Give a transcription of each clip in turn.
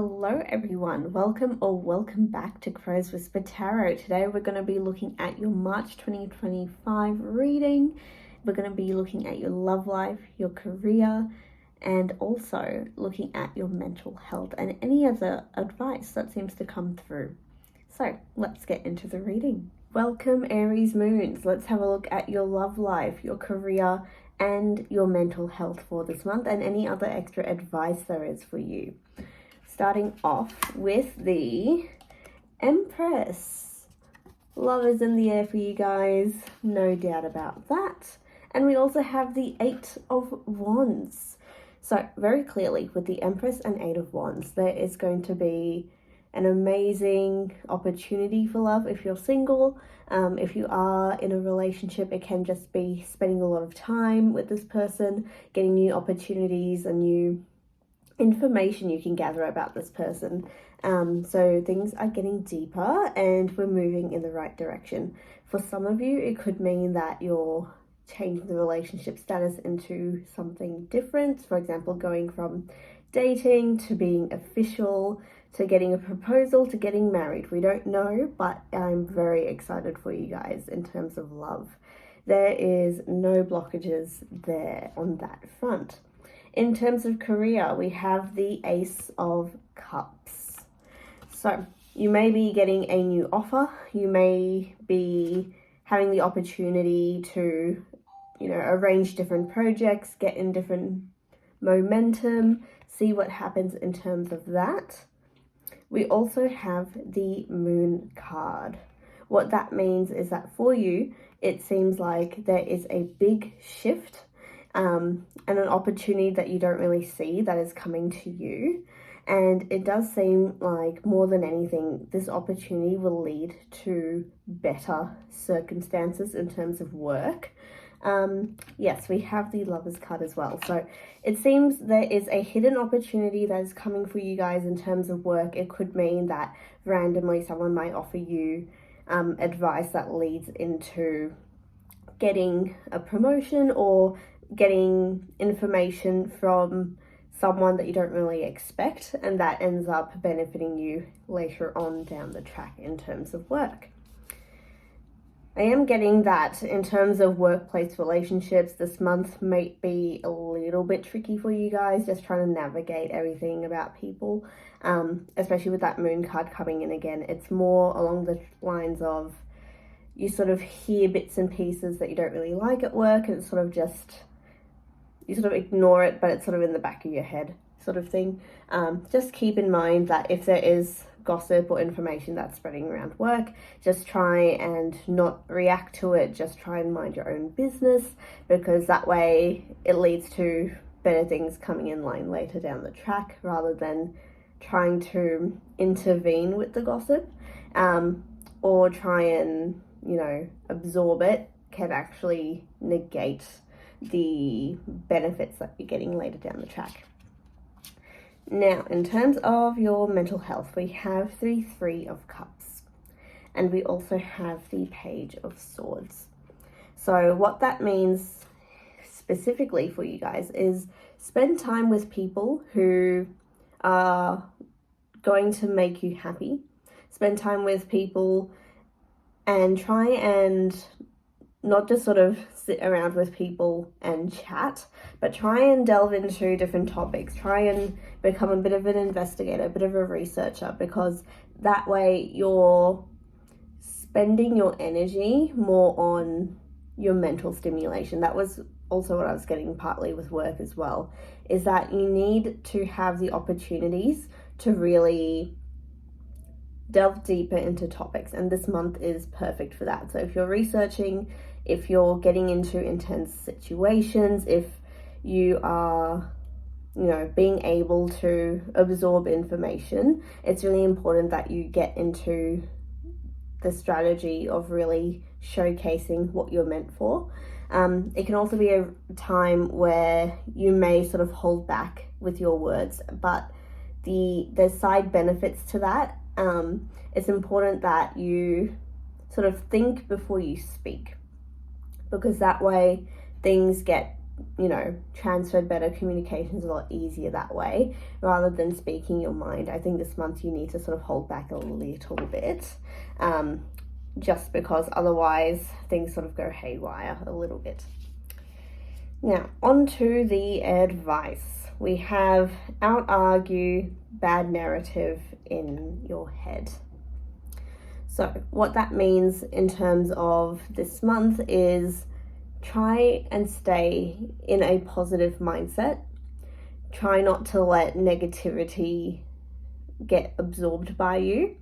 Hello everyone, welcome back to Crow's Whisper Tarot. Today we're going to be looking at your March 2025 reading. We're going to be looking at your love life, your career, and also looking at your mental health and any other advice that seems to come through. So let's get into the reading. Welcome Aries Moons. Let's have a look at your love life, your career, and your mental health for this month and any other extra advice there is for you. Starting off with the Empress. Love is in the air for you guys, no doubt about that. And we also have the Eight of Wands. So very clearly with the Empress and Eight of Wands, there is going to be an amazing opportunity for love if you're single. If you are in a relationship, it can just be spending a lot of time with this person, getting new opportunities and new information you can gather about this person. So things are getting deeper and we're moving in the right direction. For some of you, it could mean that you're changing the relationship status into something different. For example, going from dating to being official, to getting a proposal, to getting married. We don't know, but I'm very excited for you guys in terms of love. There is no blockages there on that front. In terms of career, we have the Ace of Cups. So you may be getting a new offer. You may be having the opportunity to, arrange different projects, get in different momentum, see what happens in terms of that. We also have the Moon card. What that means is that for you, it seems like there is a big shift and an opportunity that you don't really see that is coming to you. And it does seem like more than anything, this opportunity will lead to better circumstances in terms of work. Yes, we have the Lovers card as well. So it seems there is a hidden opportunity that is coming for you guys in terms of work. It could mean that randomly someone might offer you advice that leads into getting a promotion or getting information from someone that you don't really expect, and that ends up benefiting you later on down the track in terms of work. I am getting that in terms of workplace relationships, this month might be a little bit tricky for you guys, just trying to navigate everything about people, especially with that Moon card coming in again. It's more along the lines of you sort of hear bits and pieces that you don't really like at work, and it's sort of just, you sort of ignore it, but it's sort of in the back of your head sort of thing. Just keep in mind that if there is gossip or information that's spreading around work, just try and not react to it. Just try and mind your own business, because that way it leads to better things coming in line later down the track, rather than trying to intervene with the gossip or try and, absorb it. Can actually negate the benefits that you're getting later down the track. Now, in terms of your mental health, we have the Three of Cups, and we also have the Page of Swords. So what that means specifically for you guys is spend time with people who are going to make you happy. Spend time with people and try and not just sort of sit around with people and chat, but try and delve into different topics. Try and become a bit of an investigator, a bit of a researcher, because that way you're spending your energy more on your mental stimulation. That was also what I was getting partly with work as well, is that you need to have the opportunities to really delve deeper into topics, and this month is perfect for that. So if you're researching, if you're getting into intense situations, if you are, being able to absorb information, it's really important that you get into the strategy of really showcasing what you're meant for. It can also be a time where you may sort of hold back with your words, but there's side benefits to that. It's important that you sort of think before you speak, because that way things get you know, transferred better. Communication's a lot easier that way rather than speaking your mind. I think this month you need to sort of hold back a little bit, just because otherwise things sort of go haywire a little bit. Now, on to the advice. We have out-argue, bad narrative in your head. So what that means in terms of this month is try and stay in a positive mindset. Try not to let negativity get absorbed by you,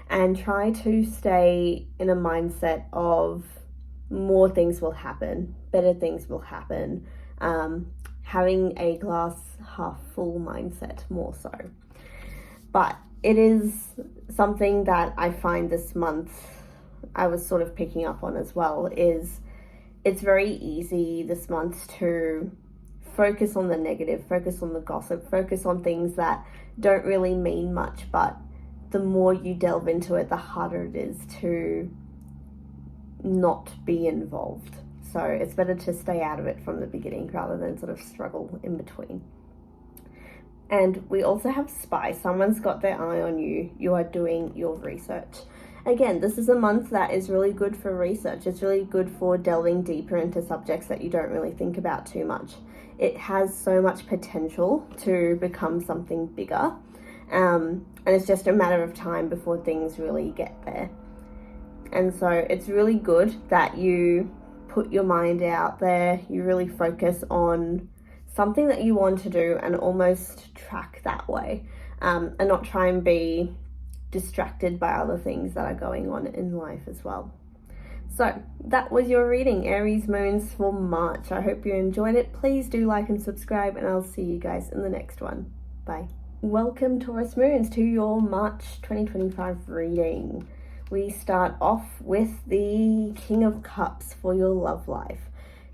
and try to stay in a mindset of more things will happen, better things will happen, having a glass half full mindset more so. But it is something that I find this month I was sort of picking up on as well, is it's very easy this month to focus on the negative, focus on the gossip, focus on things that don't really mean much, but the more you delve into it, the harder it is to not be involved. So it's better to stay out of it from the beginning rather than sort of struggle in between. And we also have spy. Someone's got their eye on you. You are doing your research. Again, this is a month that is really good for research. It's really good for delving deeper into subjects that you don't really think about too much. It has so much potential to become something bigger. And it's just a matter of time before things really get there. And so it's really good that you put your mind out there, you really focus on something that you want to do and almost track that way, and not try and be distracted by other things that are going on in life as well. So that was your reading, Aries Moons for March. I hope you enjoyed it. Please do like and subscribe, and I'll see you guys in the next one. Bye. Welcome, Taurus Moons, to your March 2025 reading. We start off with the King of Cups for your love life.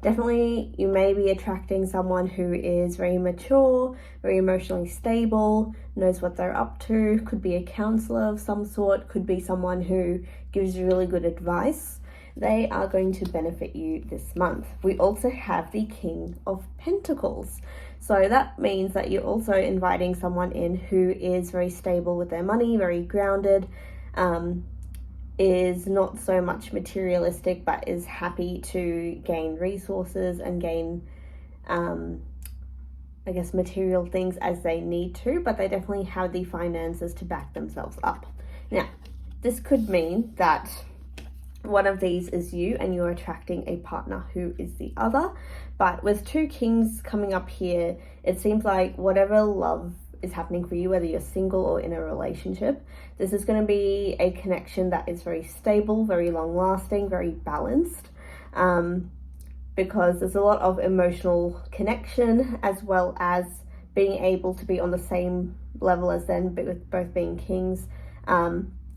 Definitely, you may be attracting someone who is very mature, very emotionally stable, knows what they're up to, could be a counselor of some sort, could be someone who gives you really good advice. They are going to benefit you this month. We also have the King of Pentacles. So that means that you're also inviting someone in who is very stable with their money, very grounded, is not so much materialistic, but is happy to gain resources and gain, I guess, material things as they need to, but they definitely have the finances to back themselves up. Now, this could mean that one of these is you and you're attracting a partner who is the other. But with two kings coming up here, it seems like whatever love is happening for you, whether you're single or in a relationship, this is going to be a connection that is very stable, very long lasting, very balanced, because there's a lot of emotional connection, as well as being able to be on the same level as them, but with both being kings.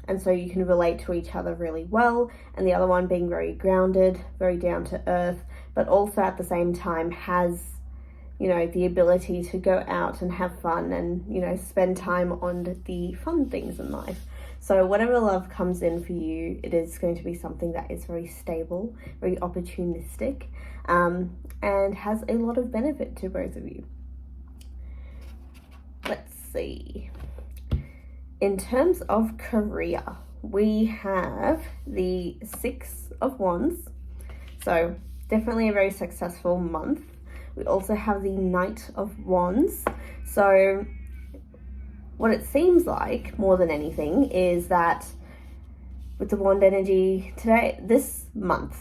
And so you can relate to each other really well, and the other one being very grounded, very down to earth, but also at the same time has, you know, the ability to go out and have fun and, you know, spend time on the fun things in life. So whatever love comes in for you, it is going to be something that is very stable, very opportunistic, and has a lot of benefit to both of you. Let's see. In terms of career, we have the Six of Wands. So definitely a very successful month. We also have the Knight of Wands. So what it seems like more than anything is that with the wand energy today, this month,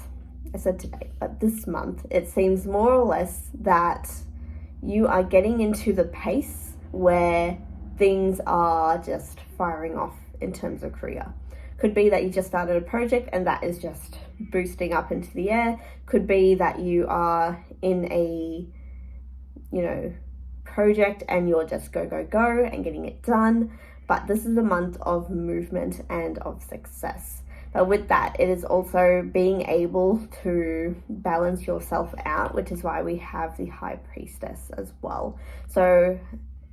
I said today, but this month, it seems more or less that you are getting into the pace where things are just firing off in terms of career. Could be that you just started a project and that is just boosting up into the air. Could be that you are in a, you know, project and you're just go and getting it done. But this is a month of movement and of success. But with that, it is also being able to balance yourself out, which is why we have the High Priestess as well. So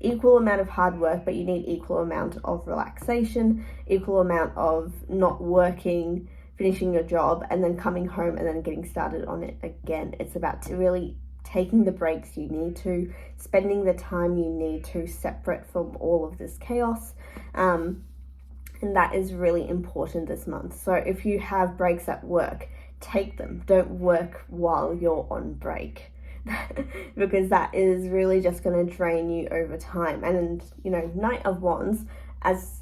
equal amount of hard work, but you need equal amount of relaxation, equal amount of not working, finishing your job, and then coming home and then getting started on it again. It's about to really taking the breaks you need to, spending the time you need to separate from all of this chaos. And that is really important this month. So if you have breaks at work, take them. Don't work while you're on break. Because that is really just going to drain you over time. And Knight of Wands, as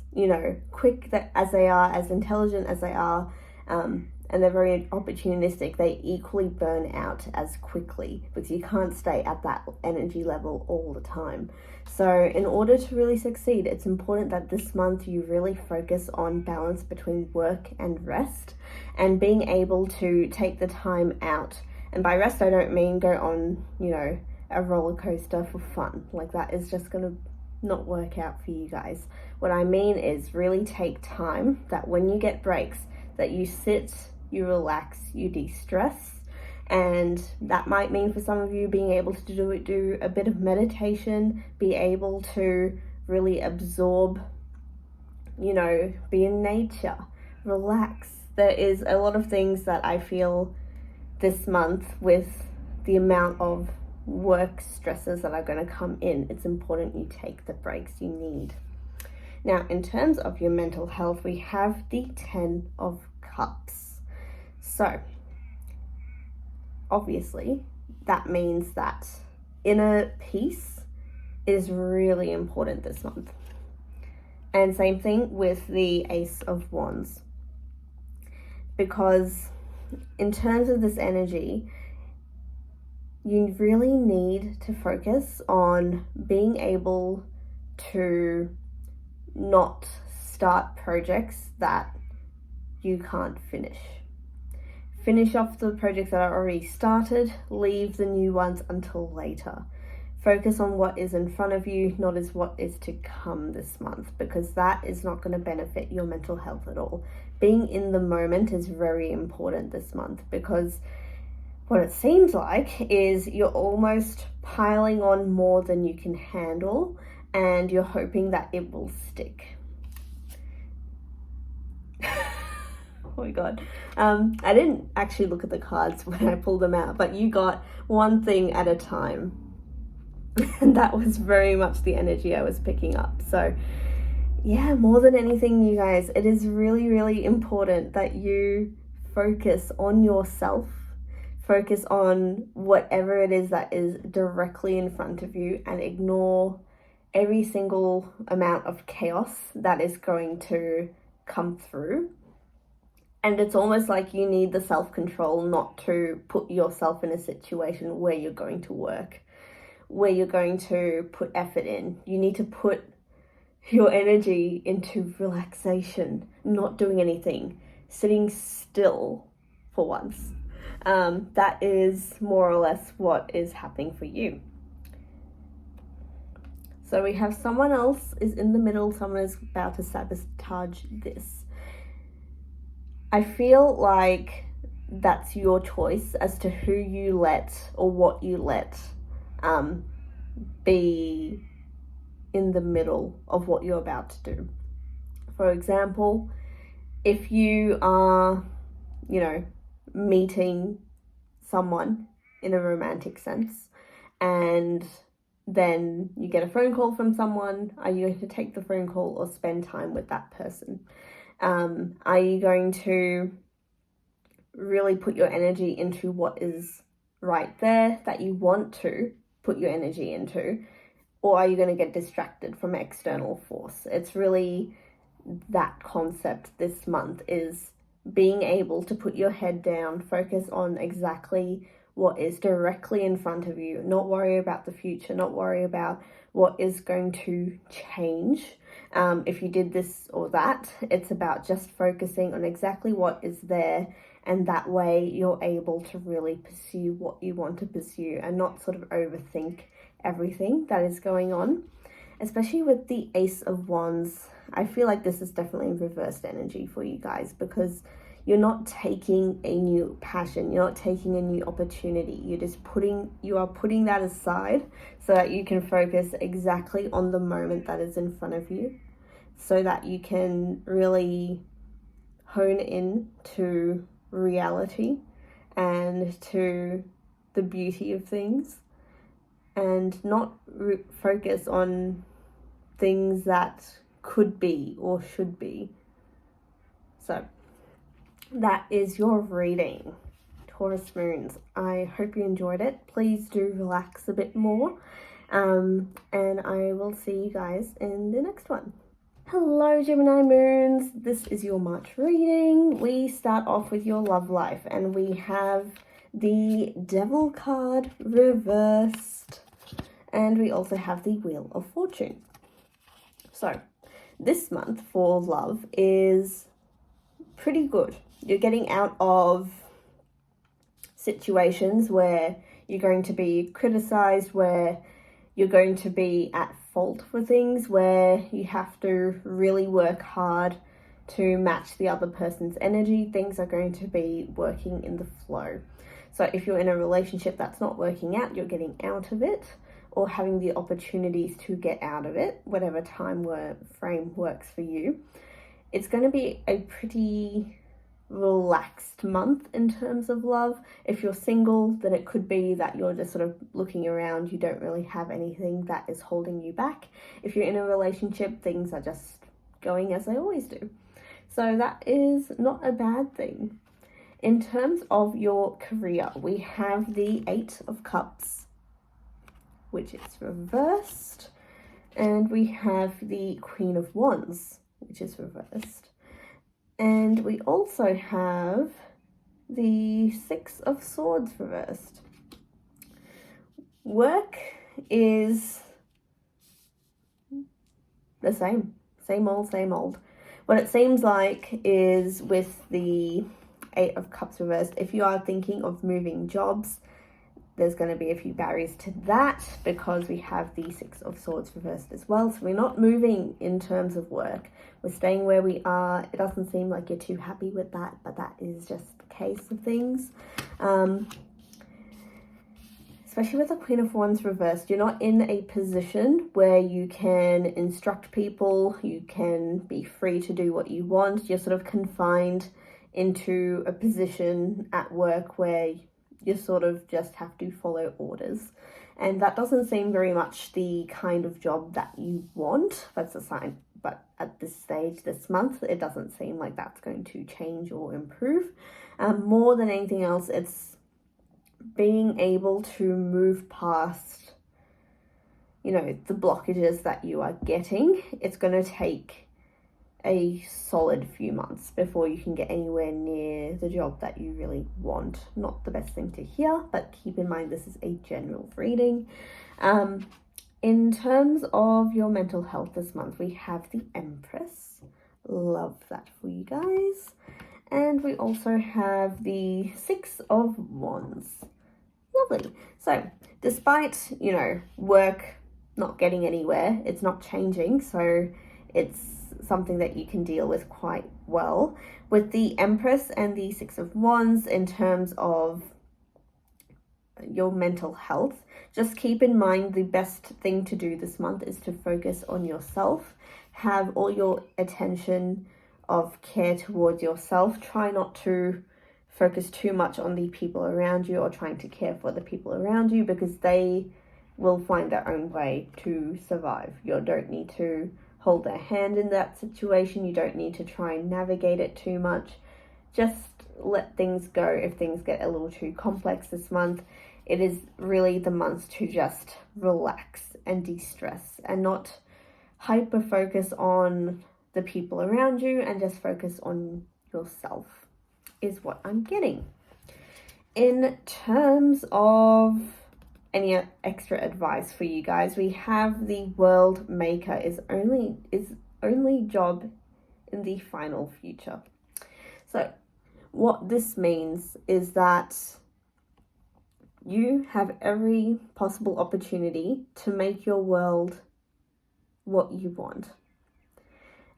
quick as they are, as intelligent as they are, and they're very opportunistic, they equally burn out as quickly, because you can't stay at that energy level all the time. So in order to really succeed, it's important that this month you really focus on balance between work and rest, and being able to take the time out. And by rest, I don't mean go on, a roller coaster for fun. Like, that is just going to not work out for you guys. What I mean is really take time, that when you get breaks, that you sit, you relax, you de-stress. And that might mean for some of you being able to do a bit of meditation, be able to really absorb, be in nature, relax. There is a lot of things that I feel this month, with the amount of work stresses that are going to come in, it's important you take the breaks you need. Now, in terms of your mental health, we have the 10 of Cups. So, obviously, that means that inner peace is really important this month. And same thing with the Ace of Wands. Because in terms of this energy, you really need to focus on being able to not start projects that you can't finish. Finish off the projects that are already started, leave the new ones until later. Focus on what is in front of you, not as what is to come this month, because that is not going to benefit your mental health at all. Being in the moment is very important this month, because what it seems like is you're almost piling on more than you can handle, and you're hoping that it will stick. Oh my god. I didn't actually look at the cards when I pulled them out, but you got one thing at a time. And that was very much the energy I was picking up. So yeah, more than anything, you guys, it is really, really important that you focus on yourself, focus on whatever it is that is directly in front of you, and ignore every single amount of chaos that is going to come through. And it's almost like you need the self-control not to put yourself in a situation where you're going to work, where you're going to put effort in. You need to put your energy into relaxation, not doing anything, sitting still for once. That is more or less what is happening for you. So we have someone else is in the middle, someone is about to sabotage this. I feel like that's your choice as to who you let or what you let be in the middle of what you're about to do. For example, if you are, meeting someone in a romantic sense, and then you get a phone call from someone, are you going to take the phone call or spend time with that person? Are you going to really put your energy into what is right there that you want to put your energy into? Or are you going to get distracted from external force? It's really that concept this month, is being able to put your head down, focus on exactly what is directly in front of you, not worry about the future, not worry about what is going to change. If you did this or that, it's about just focusing on exactly what is there, and that way you're able to really pursue what you want to pursue and not sort of overthink everything that is going on. Especially with the Ace of Wands, I feel like this is definitely reversed energy for you guys, because you're not taking a new passion, you're not taking a new opportunity, you are putting that aside so that you can focus exactly on the moment that is in front of you, so that you can really hone in to reality and to the beauty of things and not focus on things that could be or should be. So that is your reading, Taurus Moons. I hope you enjoyed it. Please do relax a bit more. And I will see you guys in the next one. Hello Gemini Moons, this is your March reading. We start off with your love life and we have the Devil card reversed and we also have the Wheel of Fortune. So this month for love is pretty good. You're getting out of situations where you're going to be criticized, where you're going to be at fault for things, where you have to really work hard to match the other person's energy. Things are going to be working in the flow. So if you're in a relationship that's not working out, you're getting out of it or having the opportunities to get out of it, whatever time frame works for you. It's going to be a pretty relaxed month in terms of love. If you're single, then it could be that you're just sort of looking around, you don't really have anything that is holding you back. If you're in a relationship, things are just going as they always do. So that is not a bad thing. In terms of your career, we have the 8 of Cups, which is reversed, and we have the Queen of Wands, which is reversed. And we also have the 6 of Swords reversed. Work is the same old. What it seems like is with the 8 of Cups reversed, if you are thinking of moving jobs, there's going to be a few barriers to that because we have the 6 of Swords reversed as well. So we're not moving in terms of work. We're staying where we are. It doesn't seem like you're too happy with that, but that is just the case of things. Especially with the Queen of Wands reversed, you're not in a position where you can instruct people, you can be free to do what you want. You're sort of confined into a position at work where you sort of just have to follow orders. And that doesn't seem very much the kind of job that you want. That's a sign. But at this stage, this month, it doesn't seem like that's going to change or improve. More than anything else, it's being able to move past, you know, the blockages that you are getting. It's going to take a solid few months before you can get anywhere near the job that you really want. Not the best thing to hear, but keep in mind this is a general reading. In terms of your mental health this month, we have the Empress. Love that for you guys. And we also have the 6 of Wands. Lovely. So despite, you know, work not getting anywhere, it's not changing, so it's something that you can deal with quite well. With the Empress and the 6 of Wands, in terms of your mental health, just keep in mind the best thing to do this month is to focus on yourself. Have all your attention of care towards yourself. Try not to focus too much on the people around you or trying to care for the people around you, because they will find their own way to survive. You don't need to hold their hand in that situation. You don't need to try and navigate it too much. Just let things go if things get a little too complex this month. It is really the month to just relax and de-stress and not hyper focus on the people around you, and just focus on yourself is what I'm getting. In terms of any extra advice for you guys, we have the World Maker is only job in the final future. So what this means is that you have every possible opportunity to make your world what you want.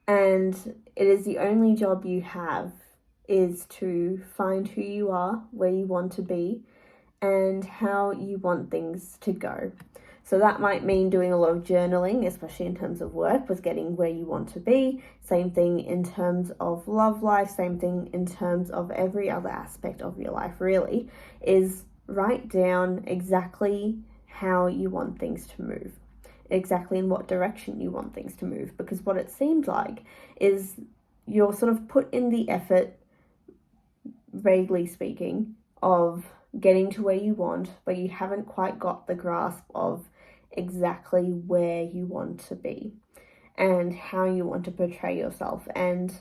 And it is the only job you have is to find who you are, where you want to be, and how you want things to go. So that might mean doing a lot of journaling, especially in terms of work, with getting where you want to be. Same thing in terms of love life, same thing in terms of every other aspect of your life, really, is write down exactly how you want things to move, exactly in what direction you want things to move, because what it seems like is you're sort of put in the effort, vaguely speaking, of getting to where you want, but you haven't quite got the grasp of exactly where you want to be and how you want to portray yourself and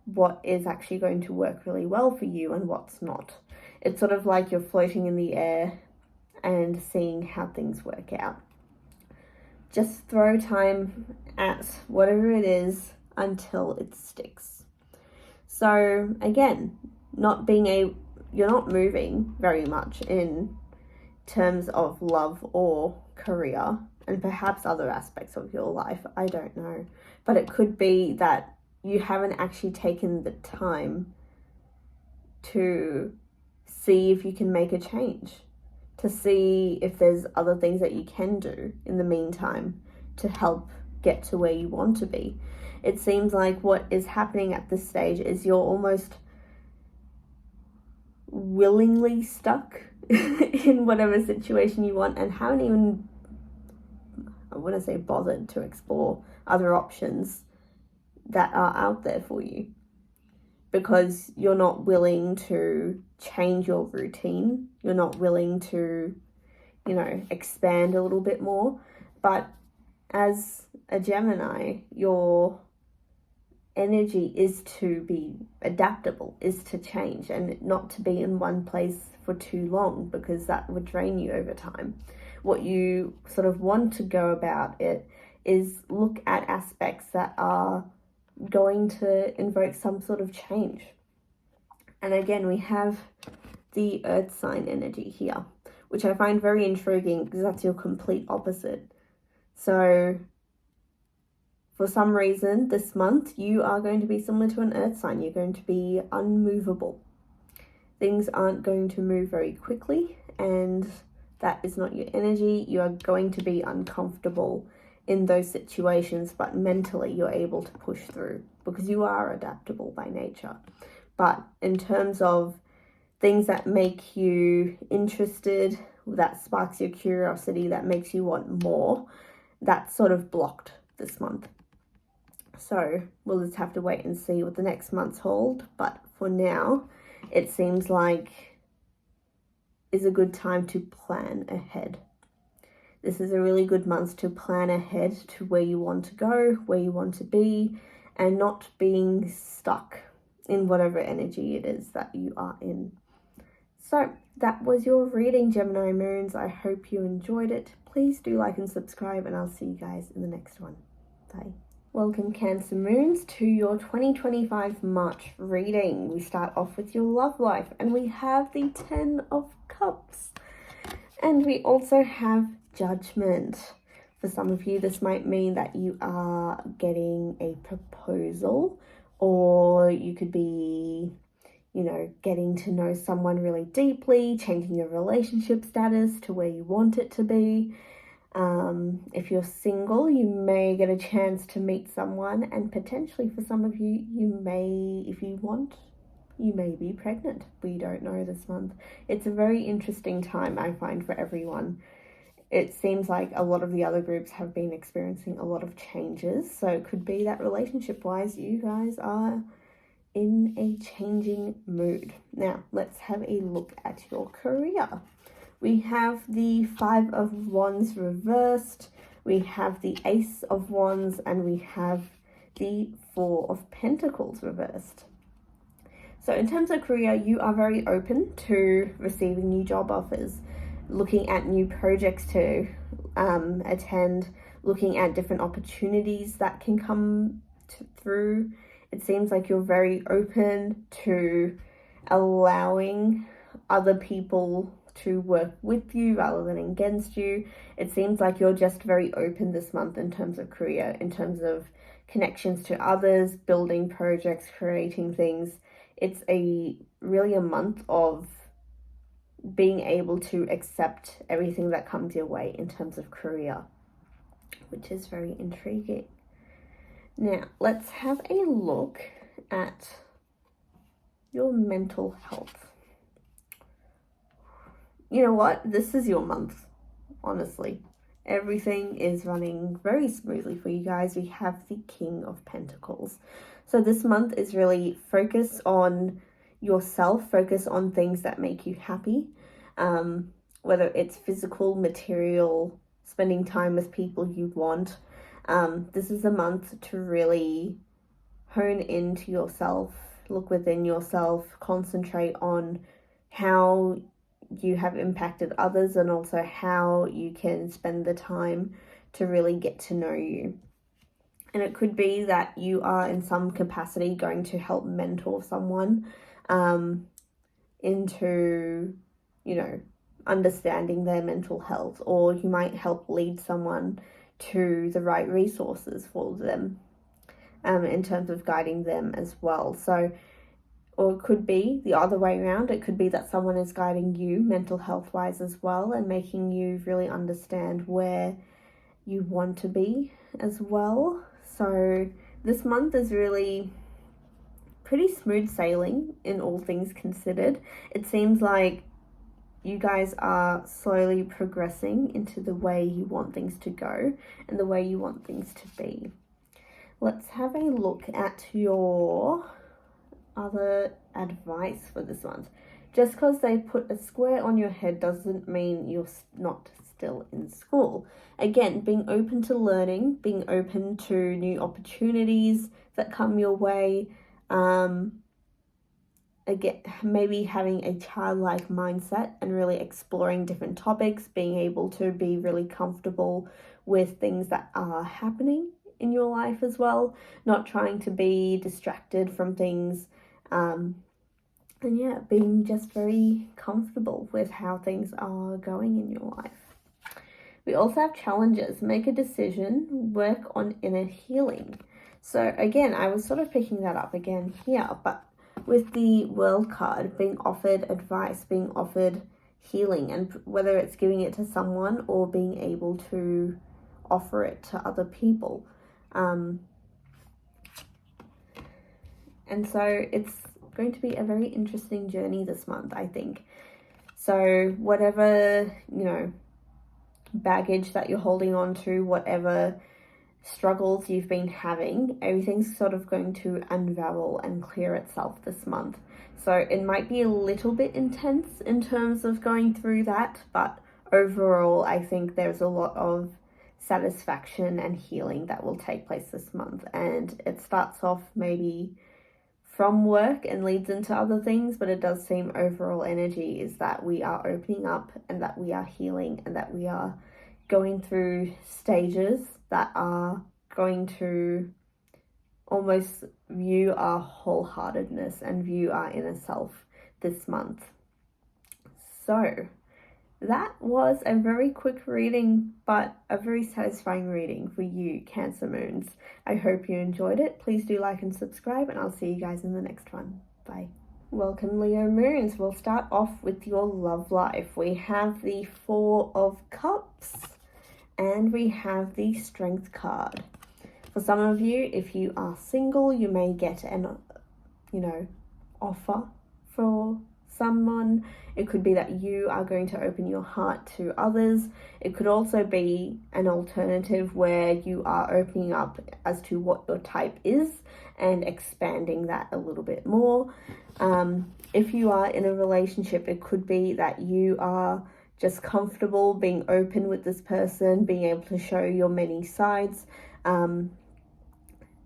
what is actually going to work really well for you and what's not. It's sort of like you're floating in the air and seeing how things work out. Just throw time at whatever it is until it sticks. So again, you're not moving very much in terms of love or career, and perhaps other aspects of your life, I don't know. But it could be that you haven't actually taken the time to see if you can make a change, to see if there's other things that you can do in the meantime to help get to where you want to be. It seems like what is happening at this stage is you're almost willingly stuck in whatever situation you want and haven't even, I wouldn't say bothered, to explore other options that are out there for you, because you're not willing to change your routine. You're not willing to, expand a little bit more. But as a Gemini, your energy is to be adaptable, is to change, and not to be in one place for too long, because that would drain you over time. What you sort of want to go about it is look at aspects that are going to invoke some sort of change. And again, we have the earth sign energy here, which I find very intriguing because that's your complete opposite. So for some reason this month you are going to be similar to an earth sign. You're going to be unmovable. Things aren't going to move very quickly, and that is not your energy. You are going to be uncomfortable in those situations, but mentally you're able to push through because you are adaptable by nature. But in terms of things that make you interested, that sparks your curiosity, that makes you want more, that's sort of blocked this month. So we'll just have to wait and see what the next months hold. But for now, it seems like is a good time to plan ahead. This is a really good month to plan ahead to where you want to go, where you want to be, and not being stuck in whatever energy it is that you are in. So that was your reading, Gemini Moons. I hope you enjoyed it. Please do like and subscribe, and I'll see you guys in the next one. Bye. Welcome, Cancer Moons, to your 2025 March reading. We start off with your love life, and we have the 10 of Cups. And we also have Judgment. For some of you, this might mean that you are getting a proposal, or you could be, getting to know someone really deeply, changing your relationship status to where you want it to be. If you're single, you may get a chance to meet someone, and potentially for some of you, you may, if you want, you may be pregnant. We don't know this month. It's a very interesting time, I find, for everyone. It seems like a lot of the other groups have been experiencing a lot of changes, so it could be that relationship-wise, you guys are in a changing mood. Now, let's have a look at your career. We have the 5 of Wands reversed, we have the Ace of Wands, and we have the 4 of Pentacles reversed. So in terms of career, you are very open to receiving new job offers, looking at new projects to attend, looking at different opportunities that can come through. It seems like you're very open to allowing other people to work with you rather than against you. It seems like you're just very open this month in terms of career, in terms of connections to others, building projects, creating things. It's really a month of being able to accept everything that comes your way in terms of career, which is very intriguing. Now, let's have a look at your mental health. you know what? This is your month, honestly. Everything is running very smoothly for you guys. We have the King of Pentacles. So this month is really focus on yourself, focus on things that make you happy, whether it's physical, material, spending time with people you want. This is a month to really hone into yourself, look within yourself, concentrate on how you have impacted others and also how you can spend the time to really get to know you. And it could be that you are in some capacity going to help mentor someone into, you know, understanding their mental health, or you might help lead someone to the right resources for them in terms of guiding them as well. So, or it could be the other way around. It could be that someone is guiding you mental health wise as well and making you really understand where you want to be as well. So this month is really pretty smooth sailing in all things considered. It seems like you guys are slowly progressing into the way you want things to go and the way you want things to be. Let's have a look at your other advice for this month. Just because they put a square on your head doesn't mean you're not still in school. Again, being open to learning, being open to new opportunities that come your way. Again, maybe having a childlike mindset and really exploring different topics, being able to be really comfortable with things that are happening in your life as well, not trying to be distracted from things, and yeah, being just very comfortable with how things are going in your life. We also have challenges. Make a decision, work on inner healing. So again, I was sort of picking that up again here, but with the World card, being offered advice, being offered healing, and whether it's giving it to someone or being able to offer it to other people. And so it's going to be a very interesting journey this month, I think. So whatever, you know, baggage that you're holding on to, whatever struggles you've been having, everything's sort of going to unravel and clear itself this month. So it might be a little bit intense in terms of going through that, but overall I think there's a lot of satisfaction and healing that will take place this month. And it starts off maybe from work and leads into other things, but it does seem overall energy is that we are opening up and that we are healing and that we are going through stages that are going to almost view our wholeheartedness and view our inner self this month. So that was a very quick reading, but a very satisfying reading for you, Cancer Moons. I hope you enjoyed it. Please do like and subscribe, and I'll see you guys in the next one. Bye. Welcome, Leo Moons. We'll start off with your love life. We have the Four of Cups and we have the Strength card. For some of you, if you are single, you may get an, offer for someone. It could be that you are going to open your heart to others. It could also be an alternative where you are opening up as to what your type is and expanding that a little bit more. If you are in a relationship, it could be that you are just comfortable being open with this person, being able to show your many sides.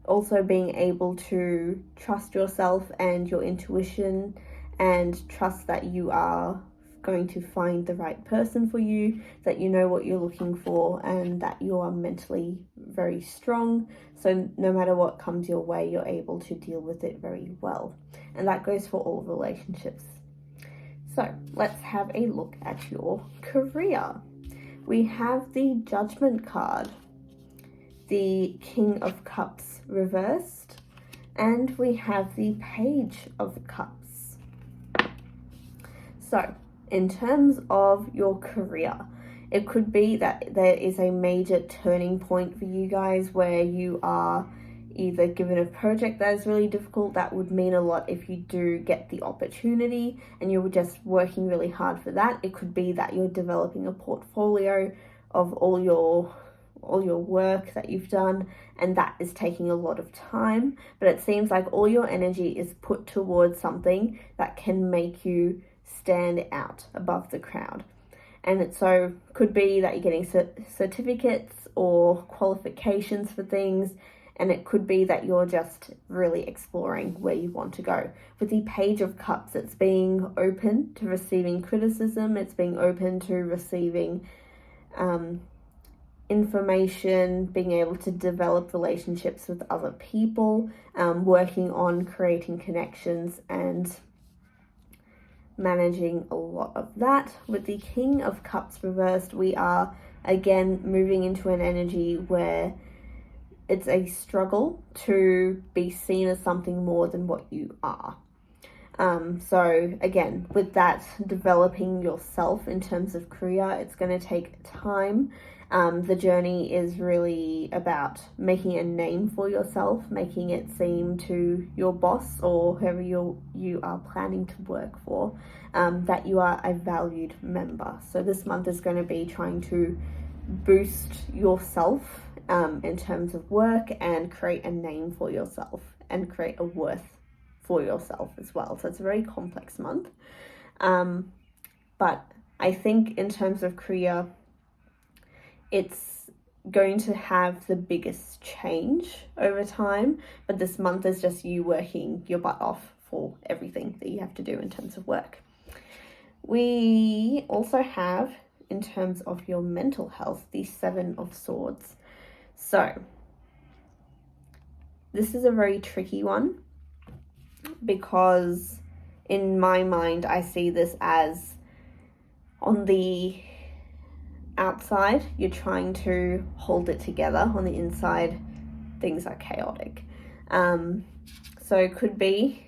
Also being able to trust yourself and your intuition and trust that you are going to find the right person for you, that you know what you're looking for, and that you are mentally very strong. So no matter what comes your way, you're able to deal with it very well. And that goes for all relationships. So let's have a look at your career. We have the Judgment card, the King of Cups reversed, and we have the Page of Cups. So in terms of your career, it could be that there is a major turning point for you guys where you are either given a project that is really difficult. That would mean a lot if you do get the opportunity and you're just working really hard for that. It could be that you're developing a portfolio of all your work that you've done, and that is taking a lot of time, but it seems like all your energy is put towards something that can make you stand out above the crowd. And it so could be that you're getting certificates or qualifications for things, and it could be that you're just really exploring where you want to go. With the Page of Cups, it's being open to receiving criticism, it's being open to receiving information, being able to develop relationships with other people, working on creating connections and managing a lot of that. With the King of Cups reversed, we are again moving into an energy where it's a struggle to be seen as something more than what you are. So again, with that, developing yourself in terms of career, it's going to take time. The journey is really about making a name for yourself, making it seem to your boss or whoever you are planning to work for, that you are a valued member. So this month is going to be trying to boost yourself in terms of work and create a name for yourself and create a worth for yourself as well. So it's a very complex month. But I think in terms of career, it's going to have the biggest change over time, but this month is just you working your butt off for everything that you have to do in terms of work. We also have, in terms of your mental health, the Seven of Swords. So this is a very tricky one because in my mind, I see this as on the outside, you're trying to hold it together. On the inside, things are chaotic. So it could be,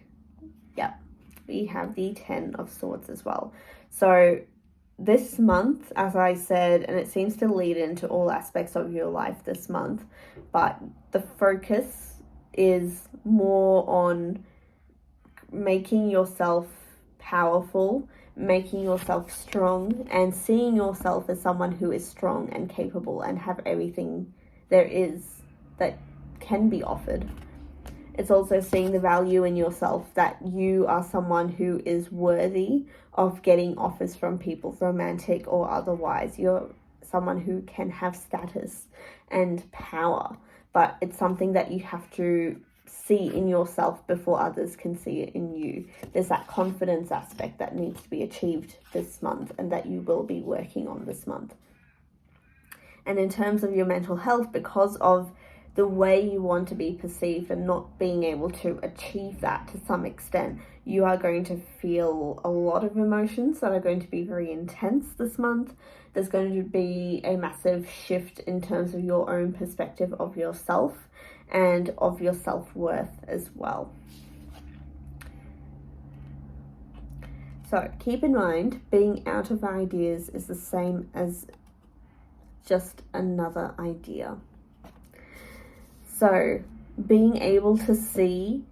we have the Ten of Swords as well. So this month, as I said, and it seems to lead into all aspects of your life this month, but the focus is more on making yourself powerful, making yourself strong, and seeing yourself as someone who is strong and capable and have everything there is that can be offered. It's also seeing the value in yourself, that you are someone who is worthy of getting offers from people, romantic or otherwise. You're someone who can have status and power, but it's something that you have to see in yourself before others can see it in you. There's that confidence aspect that needs to be achieved this month and that you will be working on this month. And in terms of your mental health, because of the way you want to be perceived and not being able to achieve that to some extent, you are going to feel a lot of emotions that are going to be very intense this month. There's going to be a massive shift in terms of your own perspective of yourself and of your self-worth as well. So keep in mind, being out of ideas is the same as just another idea. So being able to see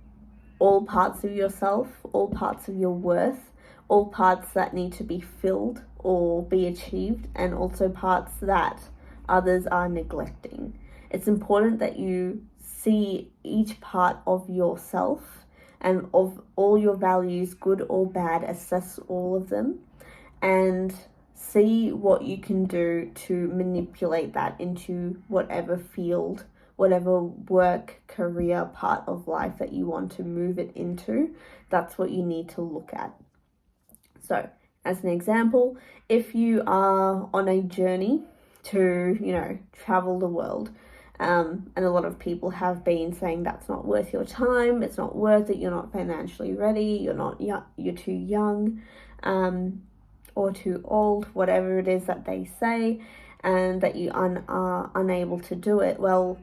all parts of yourself, all parts of your worth, all parts that need to be filled or be achieved, and also parts that others are neglecting. It's important that you see each part of yourself and of all your values, good or bad, assess all of them and see what you can do to manipulate that into whatever field, whatever work, career, part of life that you want to move it into. That's what you need to look at. So, as an example, if you are on a journey to, travel the world, and a lot of people have been saying that's not worth your time, it's not worth it, you're not financially ready, you're too young, or too old, whatever it is that they say, and that you are unable to do it. Well,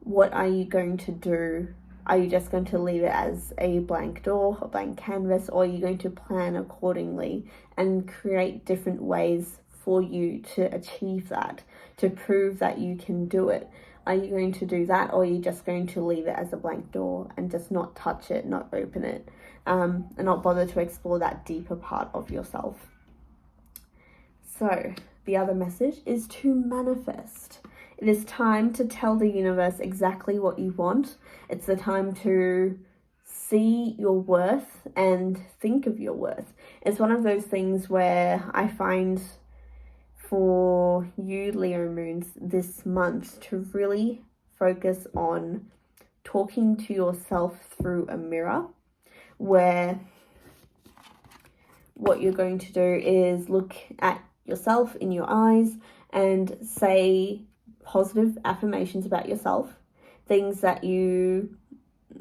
what are you going to do? Are you just going to leave it as a blank door, a blank canvas, or are you going to plan accordingly and create different ways for you to achieve that, to prove that you can do it? Are you going to do that, or are you just going to leave it as a blank door and just not touch it, not open it, and not bother to explore that deeper part of yourself? So the other message is to manifest. It is time to tell the universe exactly what you want. It's the time to see your worth and think of your worth. It's one of those things where I find for you Leo Moons this month to really focus on talking to yourself through a mirror, where what you're going to do is look at yourself in your eyes and say positive affirmations about yourself, things that you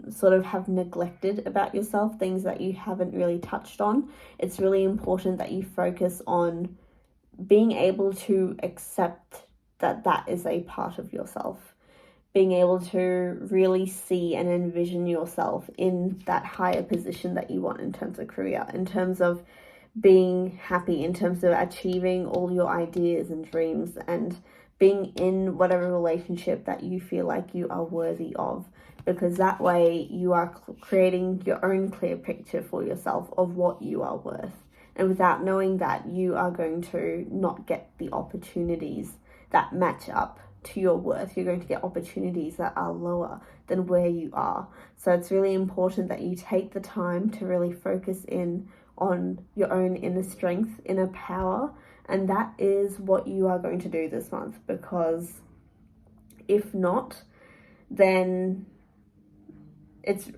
sort of have neglected about yourself, things that you haven't really touched on. It's really important that you focus on being able to accept that that is a part of yourself, being able to really see and envision yourself in that higher position that you want in terms of career, in terms of being happy, in terms of achieving all your ideas and dreams, and being in whatever relationship that you feel like you are worthy of, because that way you are creating your own clear picture for yourself of what you are worth. And without knowing that, you are going to not get the opportunities that match up to your worth. You're going to get opportunities that are lower than where you are. So it's really important that you take the time to really focus in on your own inner strength, inner power, and that is what you are going to do this month, because if not, then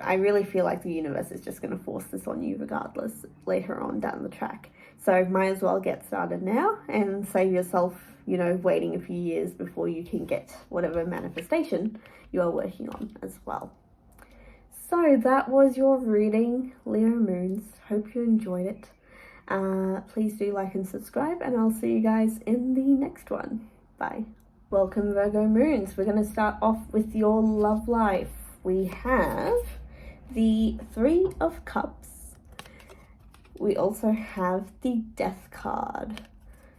I really feel like the universe is just going to force this on you regardless later on down the track. So might as well get started now and save yourself, waiting a few years before you can get whatever manifestation you are working on as well. So that was your reading, Leo Moons. Hope you enjoyed it. Please do like and subscribe, and I'll see you guys in the next one. Bye. Welcome, Virgo Moons. We're going to start off with your love life. We have the Three of Cups. We also have the Death card.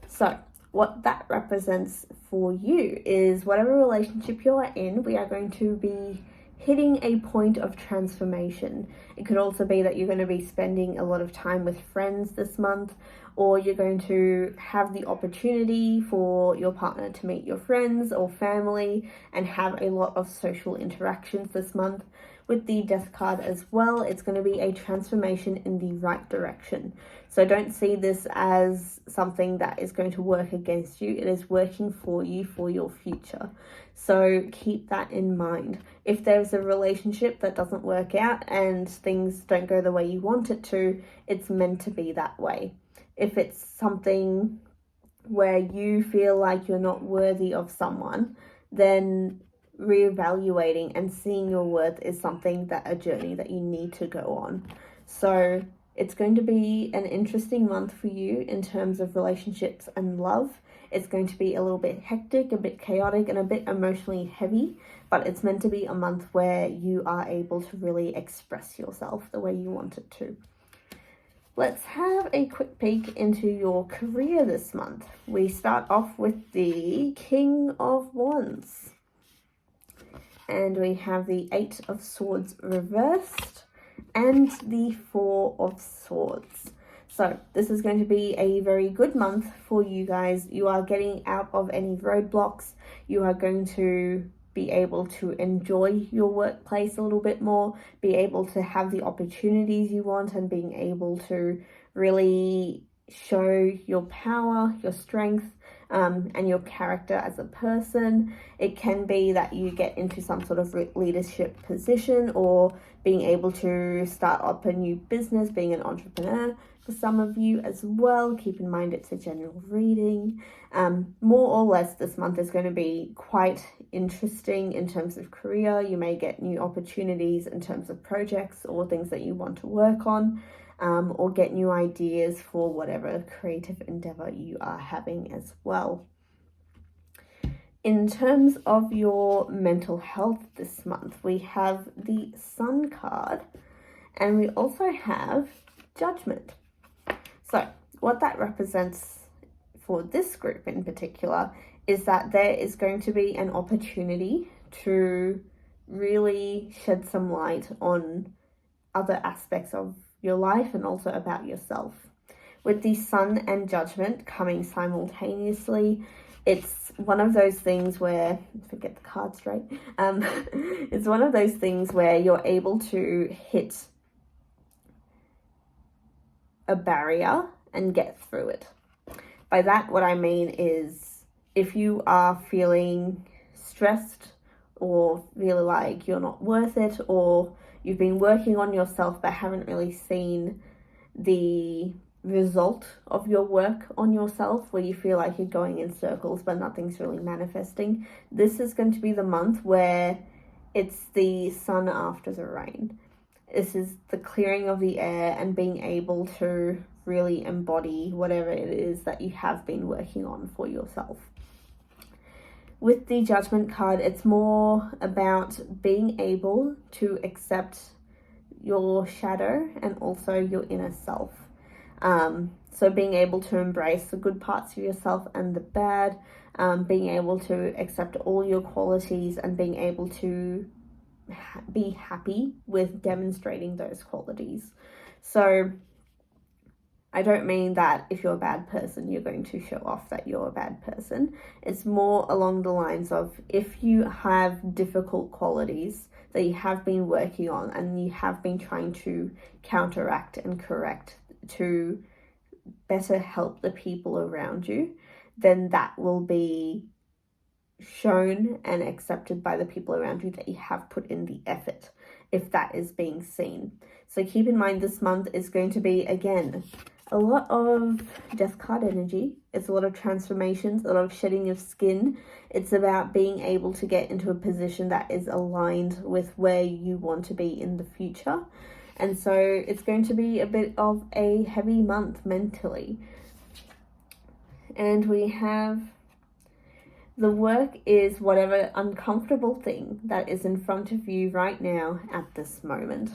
So what that represents for you is whatever relationship you are in, we are going to be hitting a point of transformation. It could also be that you're going to be spending a lot of time with friends this month, or you're going to have the opportunity for your partner to meet your friends or family and have a lot of social interactions this month. With the Death card as well, it's going to be a transformation in the right direction. So don't see this as something that is going to work against you. It is working for you for your future. So keep that in mind. If there's a relationship that doesn't work out and things don't go the way you want it to, it's meant to be that way. If it's something where you feel like you're not worthy of someone, then reevaluating and seeing your worth is a journey that you need to go on. So it's going to be an interesting month for you in terms of relationships and love. It's going to be a little bit hectic, a bit chaotic, and a bit emotionally heavy, but it's meant to be a month where you are able to really express yourself the way you want it to. Let's have a quick peek into your career this month. We start off with the King of Wands. And we have the Eight of Swords reversed and the Four of Swords. So this is going to be a very good month for you guys. You are getting out of any roadblocks. You are going to be able to enjoy your workplace a little bit more, be able to have the opportunities you want, and being able to really show your power, your strength, and your character as a person. It can be that you get into some sort of leadership position, or being able to start up a new business, being an entrepreneur for some of you as well. Keep in mind it's a general reading. More or less this month is going to be quite interesting in terms of career. You may get new opportunities in terms of projects or things that you want to work on. Or get new ideas for whatever creative endeavor you are having as well. In terms of your mental health this month, we have the Sun card, and we also have Judgment. So what that represents for this group in particular is that there is going to be an opportunity to really shed some light on other aspects of your life and also about yourself. With the Sun and Judgment coming simultaneously, it's one of those things where, forget the card straight, it's one of those things where you're able to hit a barrier and get through it. By that, what I mean is if you are feeling stressed or feel like you're not worth it, or you've been working on yourself but haven't really seen the result of your work on yourself, where you feel like you're going in circles but nothing's really manifesting, this is going to be the month where it's the sun after the rain. This is the clearing of the air and being able to really embody whatever it is that you have been working on for yourself. With the Judgment card, it's more about being able to accept your shadow and also your inner self. So being able to embrace the good parts of yourself and the bad, being able to accept all your qualities and being able to be happy with demonstrating those qualities. So I don't mean that if you're a bad person, you're going to show off that you're a bad person. It's more along the lines of, if you have difficult qualities that you have been working on and you have been trying to counteract and correct to better help the people around you, then that will be shown and accepted by the people around you that you have put in the effort, if that is being seen. So keep in mind, this month is going to be, again, a lot of Death card energy. It's a lot of transformations, a lot of shedding of skin. It's about being able to get into a position that is aligned with where you want to be in the future. And so it's going to be a bit of a heavy month mentally. And we have the work is whatever uncomfortable thing that is in front of you right now at this moment.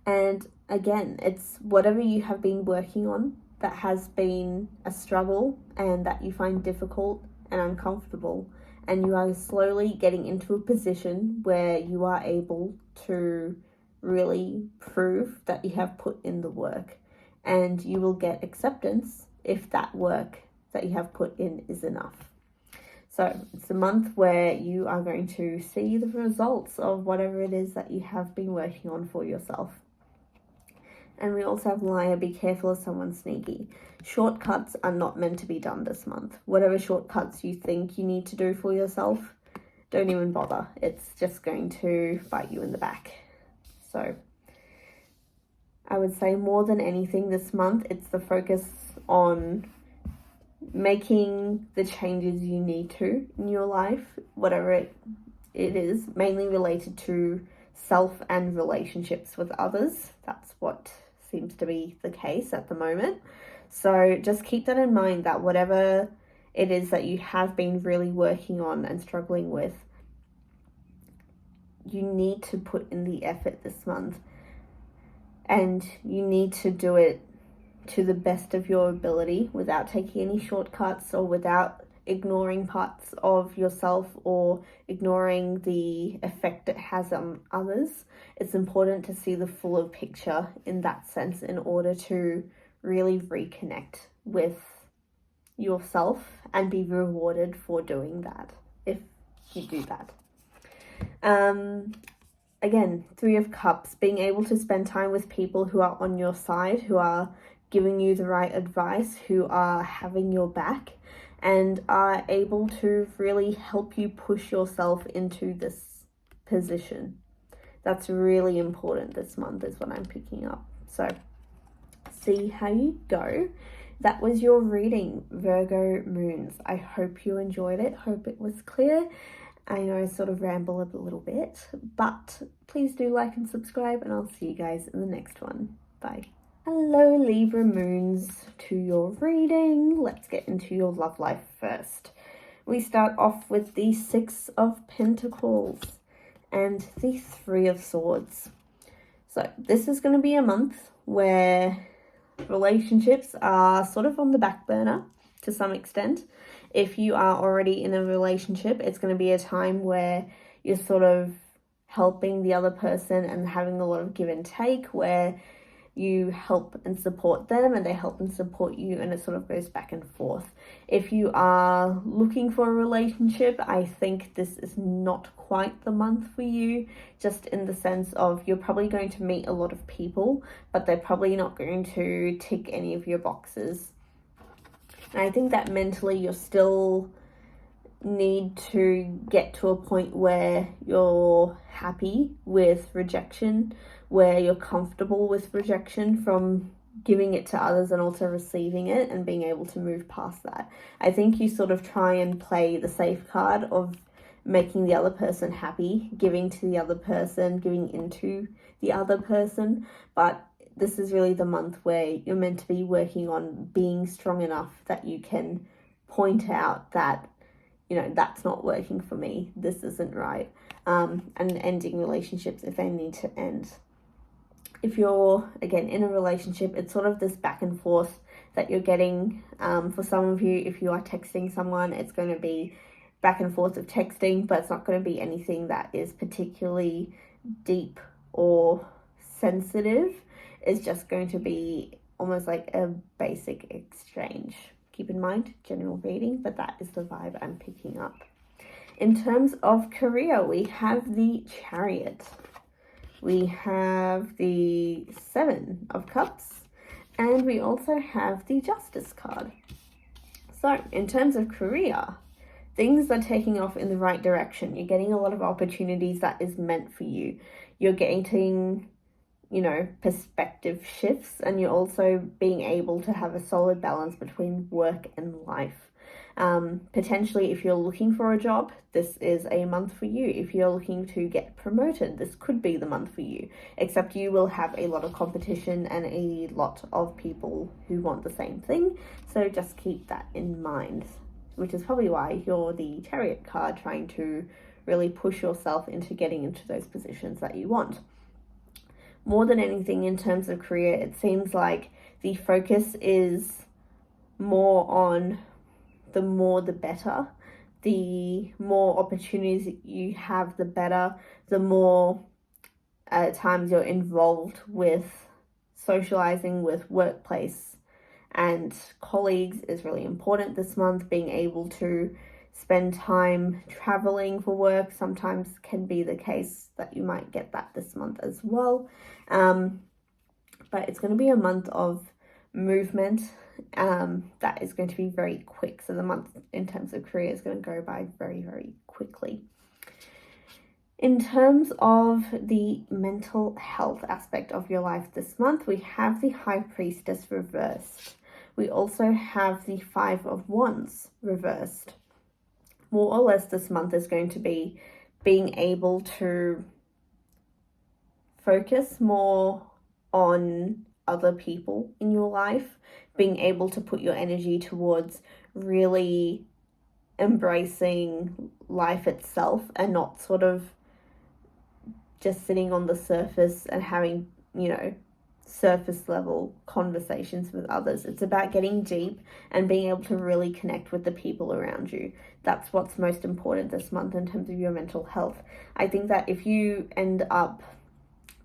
And again, it's whatever you have been working on that has been a struggle and that you find difficult and uncomfortable. And you are slowly getting into a position where you are able to really prove that you have put in the work, and you will get acceptance if that work that you have put in is enough. So it's a month where you are going to see the results of whatever it is that you have been working on for yourself. And we also have liar, be careful of someone sneaky. Shortcuts are not meant to be done this month. Whatever shortcuts you think you need to do for yourself, don't even bother. It's just going to bite you in the back. So I would say more than anything this month, it's the focus on making the changes you need to in your life, whatever it is, mainly related to self and relationships with others. That's what seems to be the case at the moment. So just keep that in mind, that whatever it is that you have been really working on and struggling with, you need to put in the effort this month, and you need to do it to the best of your ability without taking any shortcuts or without ignoring parts of yourself or ignoring the effect it has on others. It's important to see the fuller picture in that sense in order to really reconnect with yourself and be rewarded for doing that, if you do that. Again, Three of Cups, being able to spend time with people who are on your side, who are giving you the right advice, who are having your back and are able to really help you push yourself into this position. That's really important this month is what I'm picking up. So see how you go. That was your reading, Virgo Moons. I hope you enjoyed it. Hope it was clear. I know I sort of ramble a little bit, but please do like and subscribe, and I'll see you guys in the next one. Bye. Hello, Libra Moons, to your reading. Let's get into your love life first. We start off with the Six of Pentacles and the Three of Swords. So this is going to be a month where relationships are sort of on the back burner to some extent. If you are already in a relationship, it's going to be a time where you're sort of helping the other person and having a lot of give and take, where you help and support them and they help and support you, and it sort of goes back and forth. If you are looking for a relationship, I think this is not quite the month for you, just in the sense of you're probably going to meet a lot of people, but they're probably not going to tick any of your boxes. And I think that mentally you're still need to get to a point where you're happy with rejection, where you're comfortable with rejection from giving it to others and also receiving it, and being able to move past that. I think you sort of try and play the safe card of making the other person happy, giving to the other person, giving into the other person, but this is really the month where you're meant to be working on being strong enough that you can point out that, you know, that's not working for me, this isn't right, and ending relationships if they need to end. If you're, again, in a relationship, it's sort of this back and forth that you're getting. For some of you, if you are texting someone, it's going to be back and forth of texting, but it's not going to be anything that is particularly deep or sensitive. It's just going to be almost like a basic exchange. Keep in mind, general reading, but that is the vibe I'm picking up. In terms of career, we have the Chariot. We have the Seven of Cups, and we also have the Justice card. So, in terms of career, things are taking off in the right direction. You're getting a lot of opportunities that is meant for you. You're getting, you know, perspective shifts, and you're also being able to have a solid balance between work and life. Potentially, if you're looking for a job, this is a month for you. If you're looking to get promoted, this could be the month for you, except you will have a lot of competition and a lot of people who want the same thing. So just keep that in mind, which is probably why you're the Chariot card, trying to really push yourself into getting into those positions that you want. More than anything, in terms of career, it seems like the focus is more on the more the better. The more opportunities you have, the better. The more times you're involved with socializing with workplace and colleagues is really important this month. Being able to spend time traveling for work sometimes can be the case that you might get that this month as well. But it's going to be a month of movement that is going to be very quick. So the month in terms of career is going to go by very, very quickly. In terms of the mental health aspect of your life this month, we have the High Priestess reversed. We also have the Five of Wands reversed. More or less this month is going to be being able to focus more on other people in your life, being able to put your energy towards really embracing life itself and not sort of just sitting on the surface and having, you know, surface level conversations with others. It's about getting deep and being able to really connect with the people around you. That's what's most important this month in terms of your mental health. I think that if you end up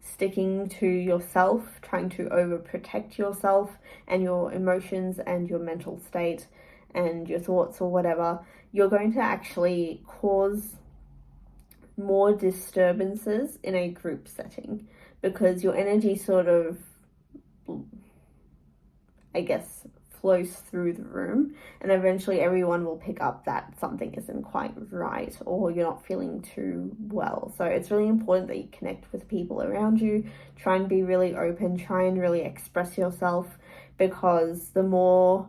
sticking to yourself, trying to overprotect yourself and your emotions and your mental state and your thoughts or whatever, you're going to actually cause more disturbances in a group setting, because your energy sort of, I guess, flows through the room, and eventually everyone will pick up that something isn't quite right or you're not feeling too well. So it's really important that you connect with people around you, try and be really open, try and really express yourself, because the more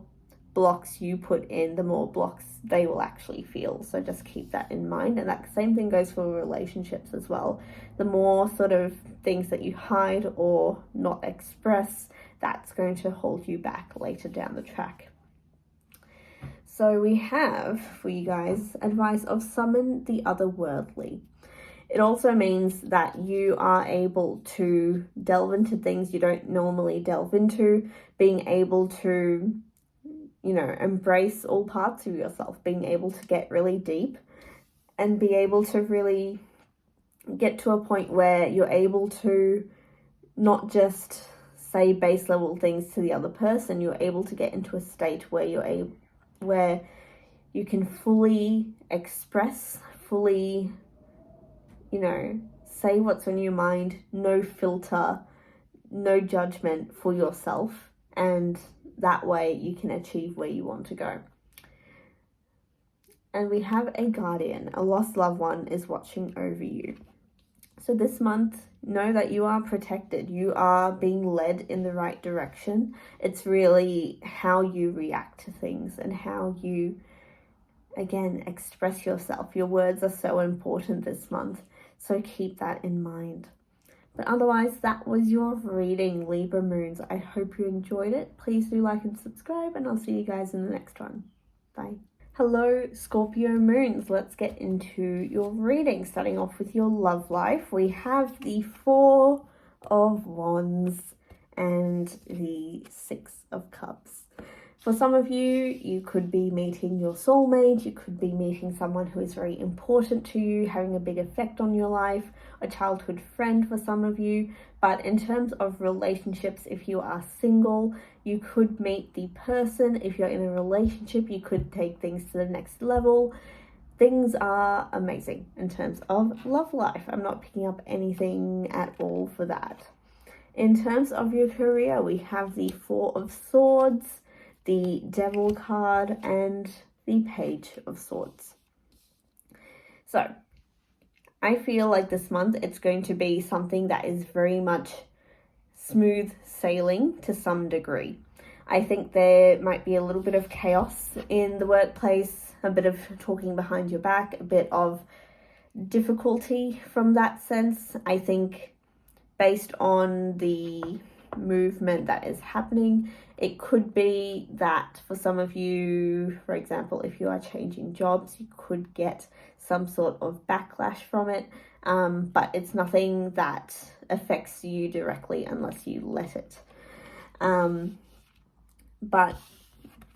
blocks you put in, the more blocks they will actually feel. So just keep that in mind. And that same thing goes for relationships as well. The more sort of things that you hide or not express, that's going to hold you back later down the track. So we have for you guys advice of summon the otherworldly. It also means that you are able to delve into things you don't normally delve into, being able to, you know, embrace all parts of yourself, being able to get really deep and be able to really get to a point where you're able to not just say base level things to the other person. You're able to get into a state where where you can fully express, fully, you know, say what's on your mind, no filter, no judgment for yourself, and that way you can achieve where you want to go. And we have a guardian, a lost loved one is watching over you. So this month, know that you are protected. You are being led in the right direction. It's really how you react to things and how you, again, express yourself. Your words are so important this month, so keep that in mind. But otherwise, that was your reading, Libra Moons. I hope you enjoyed it. Please do like and subscribe, and I'll see you guys in the next one. Bye. Hello, Scorpio Moons. Let's get into your reading. Starting off with your love life, we have the Four of Wands and the Six of Cups. For some of you, you could be meeting your soulmate, you could be meeting someone who is very important to you, having a big effect on your life, a childhood friend for some of you. But in terms of relationships, if you are single, you could meet the person. If you're in a relationship, you could take things to the next level. Things are amazing in terms of love life. I'm not picking up anything at all for that. In terms of your career, we have the Four of Swords, the Devil card, and the Page of Swords. So I feel like this month it's going to be something that is very much smooth sailing to some degree. I think there might be a little bit of chaos in the workplace, a bit of talking behind your back, a bit of difficulty from that sense. I think based on the movement that is happening, it could be that for some of you, for example, if you are changing jobs, you could get some sort of backlash from it, but it's nothing that affects you directly unless you let it. But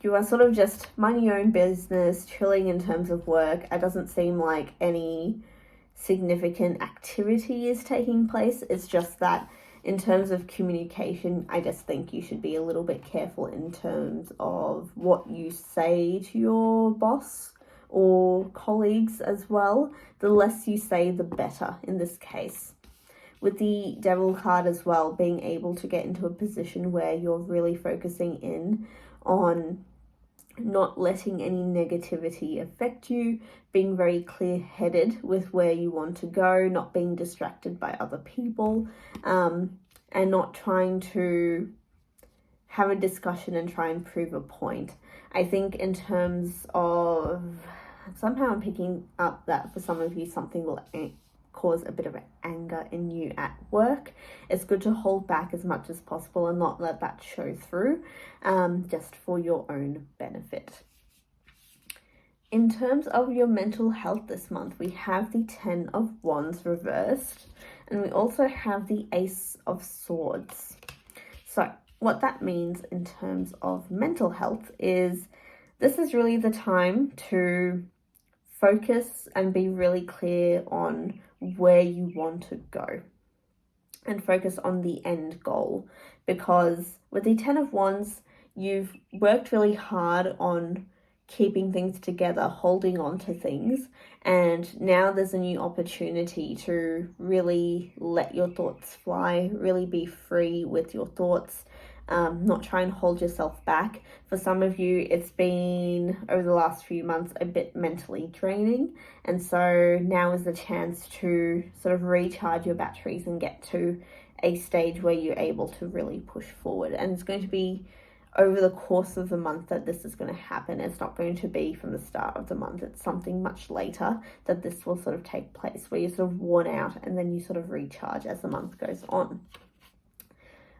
you are sort of just minding your own business, chilling in terms of work. It doesn't seem like any significant activity is taking place. It's just that in terms of communication, I just think you should be a little bit careful in terms of what you say to your boss or colleagues as well. The less you say, the better in this case. With the Devil card as well, being able to get into a position where you're really focusing in on not letting any negativity affect you, being very clear-headed with where you want to go, not being distracted by other people, and not trying to have a discussion and try and prove a point. I think in terms of, somehow I'm picking up that for some of you, something will cause a bit of anger in you at work. It's good to hold back as much as possible and not let that show through, just for your own benefit. In terms of your mental health this month, we have the Ten of Wands reversed, and we also have the Ace of Swords. So what that means in terms of mental health is this is really the time to focus and be really clear on where you want to go and focus on the end goal, because with the Ten of Wands, you've worked really hard on keeping things together, holding on to things, and now there's a new opportunity to really let your thoughts fly, really be free with your thoughts, not try and hold yourself back. For some of you, it's been, over the last few months, a bit mentally draining, and so now is the chance to sort of recharge your batteries and get to a stage where you're able to really push forward. And it's going to be over the course of the month that this is going to happen. It's not going to be from the start of the month. It's something much later that this will sort of take place, where you're sort of worn out and then you sort of recharge as the month goes on.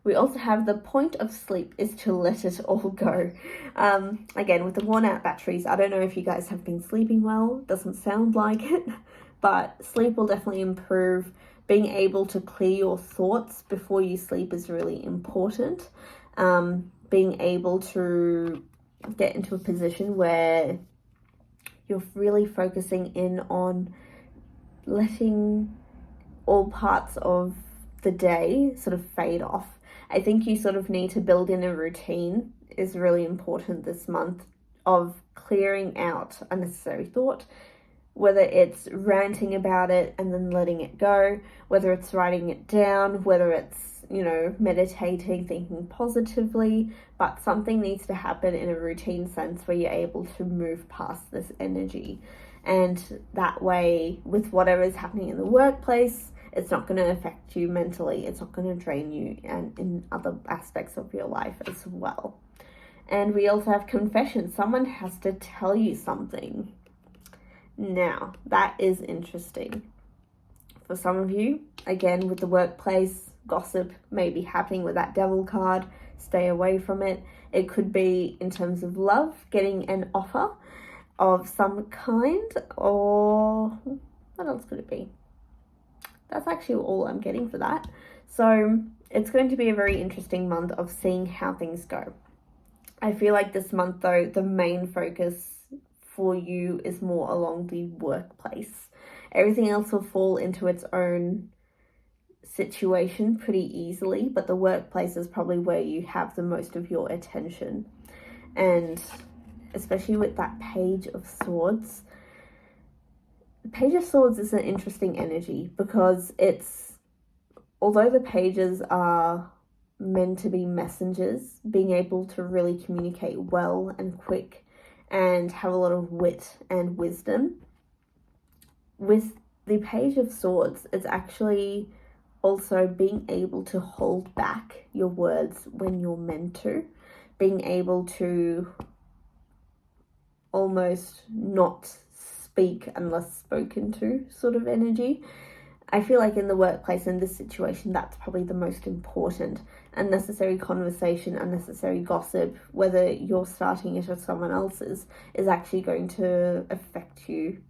We also have the point of sleep is to let it all go. Again, with the worn out batteries, I don't know if you guys have been sleeping well. Doesn't sound like it, but sleep will definitely improve. Being able to clear your thoughts before you sleep is really important. Being able to get into a position where you're really focusing in on letting all parts of the day sort of fade off. I think you sort of need to build in a routine is really important this month of clearing out unnecessary thought, whether it's ranting about it and then letting it go, whether it's writing it down, whether it's, you know, meditating, thinking positively, but something needs to happen in a routine sense where you're able to move past this energy. And that way, with whatever is happening in the workplace, it's not going to affect you mentally. It's not going to drain you and in other aspects of your life as well. And we also have confession. Someone has to tell you something. Now, that is interesting. For some of you, again, with the workplace, gossip may be happening with that devil card. Stay away from it. It could be in terms of love, getting an offer of some kind, or what else could it be? That's actually all I'm getting for that. So it's going to be a very interesting month of seeing how things go. I feel like this month, though, the main focus for you is more along the workplace. Everything else will fall into its own situation pretty easily, but the workplace is probably where you have the most of your attention. And especially with that Page of Swords. The Page of Swords is an interesting energy because it's, although the pages are meant to be messengers, being able to really communicate well and quick and have a lot of wit and wisdom, with the Page of Swords, it's actually also being able to hold back your words when you're meant to, being able to almost not speak unless spoken to sort of energy. I feel like in the workplace, in this situation, that's probably the most important. Unnecessary conversation, unnecessary gossip, whether you're starting it or someone else's, is actually going to affect you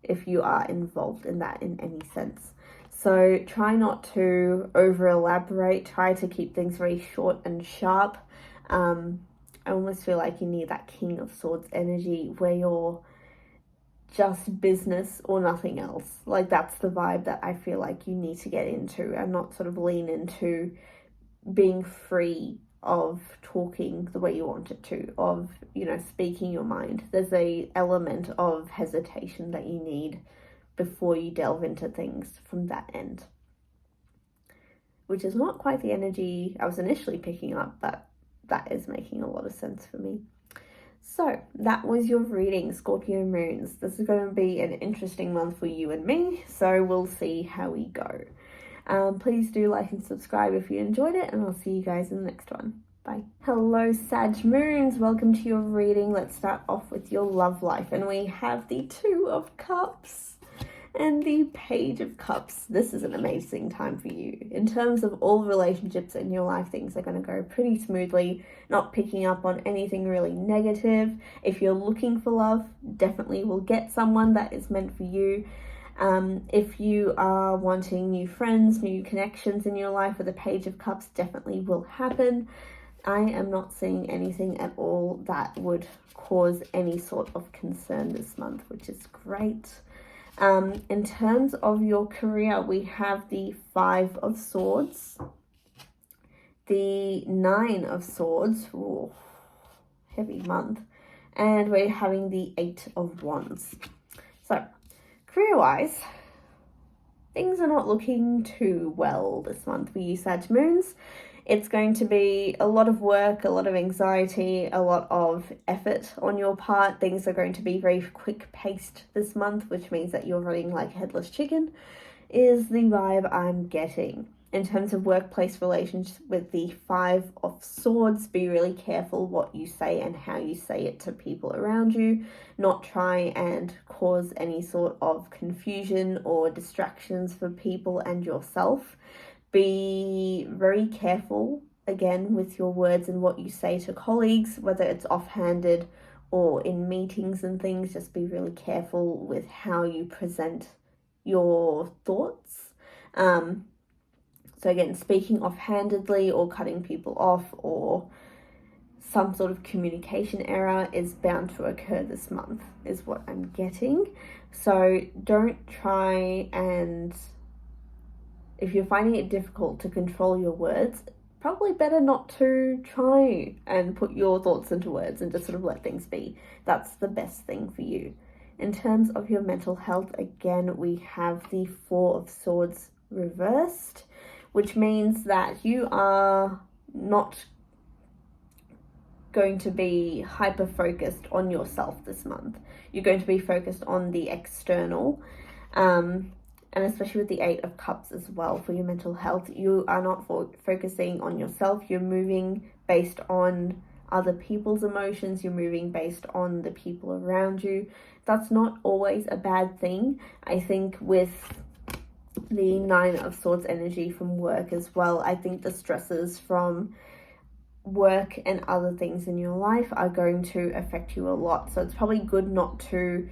if you are involved in that in any sense. So try not to over elaborate, try to keep things very short and sharp. I almost feel like you need that King of Swords energy where you're just business or nothing else. Like, that's the vibe that I feel like you need to get into and not sort of lean into being free of talking the way you want it to, of, you know, speaking your mind. There's a element of hesitation that you need before you delve into things from that end, which is not quite the energy I was initially picking up, but that is making a lot of sense for me. So that was your reading, Scorpio Moons. This is going to be an interesting month for you and me, so we'll see how we go. Please do like and subscribe if you enjoyed it, and I'll see you guys in the next one. Bye. Hello, Sag Moons. Welcome to your reading. Let's start off with your love life, and we have the Two of Cups and the Page of Cups. This is an amazing time for you. In terms of all relationships in your life, things are going to go pretty smoothly, not picking up on anything really negative. If you're looking for love, definitely will get someone that is meant for you. If you are wanting new friends, new connections in your life, with the Page of Cups, definitely will happen. I am not seeing anything at all that would cause any sort of concern this month, which is great. In terms of your career, we have the Five of Swords, the Nine of Swords, ooh, heavy month, and we're having the Eight of Wands. So, career-wise, things are not looking too well this month for you, Sag Moons. It's going to be a lot of work, a lot of anxiety, a lot of effort on your part. Things are going to be very quick-paced this month, which means that you're running like a headless chicken, is the vibe I'm getting. In terms of workplace relations with the Five of Swords, be really careful what you say and how you say it to people around you. Not try and cause any sort of confusion or distractions for people and yourself. Be very careful, again, with your words and what you say to colleagues, whether it's offhanded or in meetings and things. Just be really careful with how you present your thoughts. So again, speaking offhandedly or cutting people off or some sort of communication error is bound to occur this month, is what I'm getting. So don't try, and if you're finding it difficult to control your words, probably better not to try and put your thoughts into words and just sort of let things be. That's the best thing for you. In terms of your mental health, again, we have the Four of Swords reversed, which means that you are not going to be hyper focused on yourself this month. You're going to be focused on the external, and especially with the Eight of Cups as well for your mental health. You are not focusing on yourself. You're moving based on other people's emotions. You're moving based on the people around you. That's not always a bad thing. I think with the Nine of Swords energy from work as well, I think the stresses from work and other things in your life are going to affect you a lot. So it's probably good not to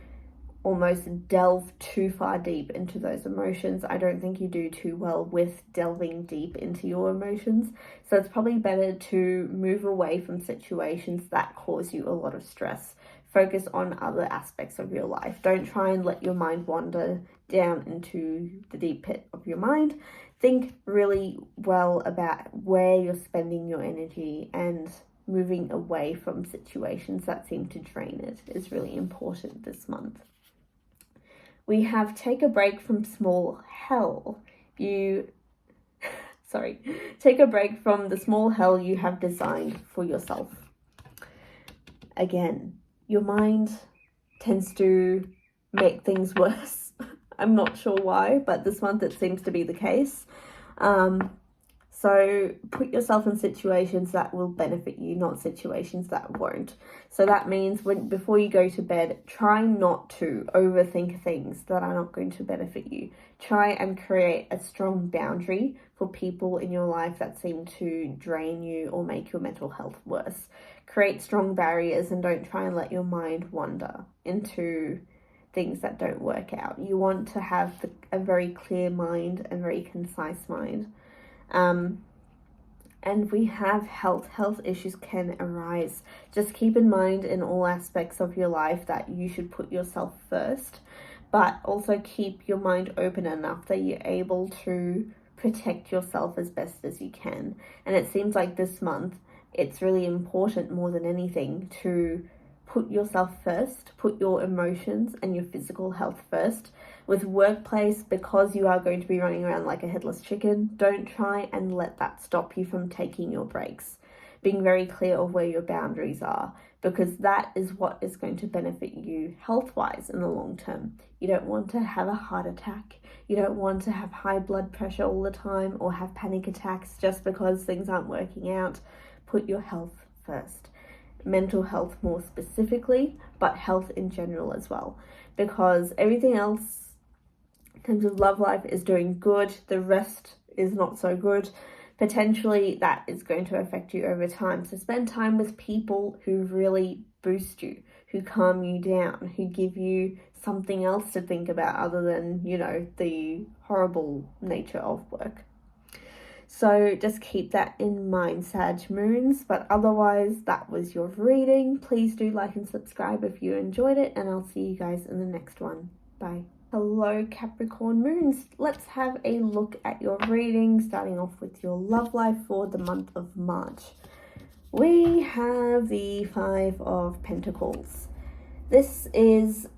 almost delve too far deep into those emotions. I don't think you do too well with delving deep into your emotions. So it's probably better to move away from situations that cause you a lot of stress. Focus on other aspects of your life. Don't try and let your mind wander down into the deep pit of your mind. Think really well about where you're spending your energy, and moving away from situations that seem to drain it is really important this month. We have take a break from small hell. Take a break from the small hell you have designed for yourself. Again, your mind tends to make things worse. I'm not sure why, but this month it seems to be the case. So put yourself in situations that will benefit you, not situations that won't. So that means before you go to bed, try not to overthink things that are not going to benefit you. Try and create a strong boundary for people in your life that seem to drain you or make your mental health worse. Create strong barriers and don't try and let your mind wander into things that don't work out. You want to have a very clear mind and very concise mind. And we have health. Health issues can arise. Just keep in mind in all aspects of your life that you should put yourself first, but also keep your mind open enough that you're able to protect yourself as best as you can. And it seems like this month, it's really important more than anything to put yourself first, put your emotions and your physical health first. With workplace, because you are going to be running around like a headless chicken, don't try and let that stop you from taking your breaks. Being very clear of where your boundaries are, because that is what is going to benefit you health-wise in the long term. You don't want to have a heart attack. You don't want to have high blood pressure all the time or have panic attacks just because things aren't working out. Put your health first. Mental health more specifically, but health in general as well, because everything else in terms of love life is doing good, the rest is not so good. Potentially that is going to affect you over time. So spend time with people who really boost you, who calm you down, who give you something else to think about other than, the horrible nature of work. So just keep that in mind, Sag Moons. But otherwise, that was your reading. Please do like and subscribe if you enjoyed it, and I'll see you guys in the next one. Bye. Hello, Capricorn Moons. Let's have a look at your reading, starting off with your love life for the month of March. We have the Five of Pentacles. This is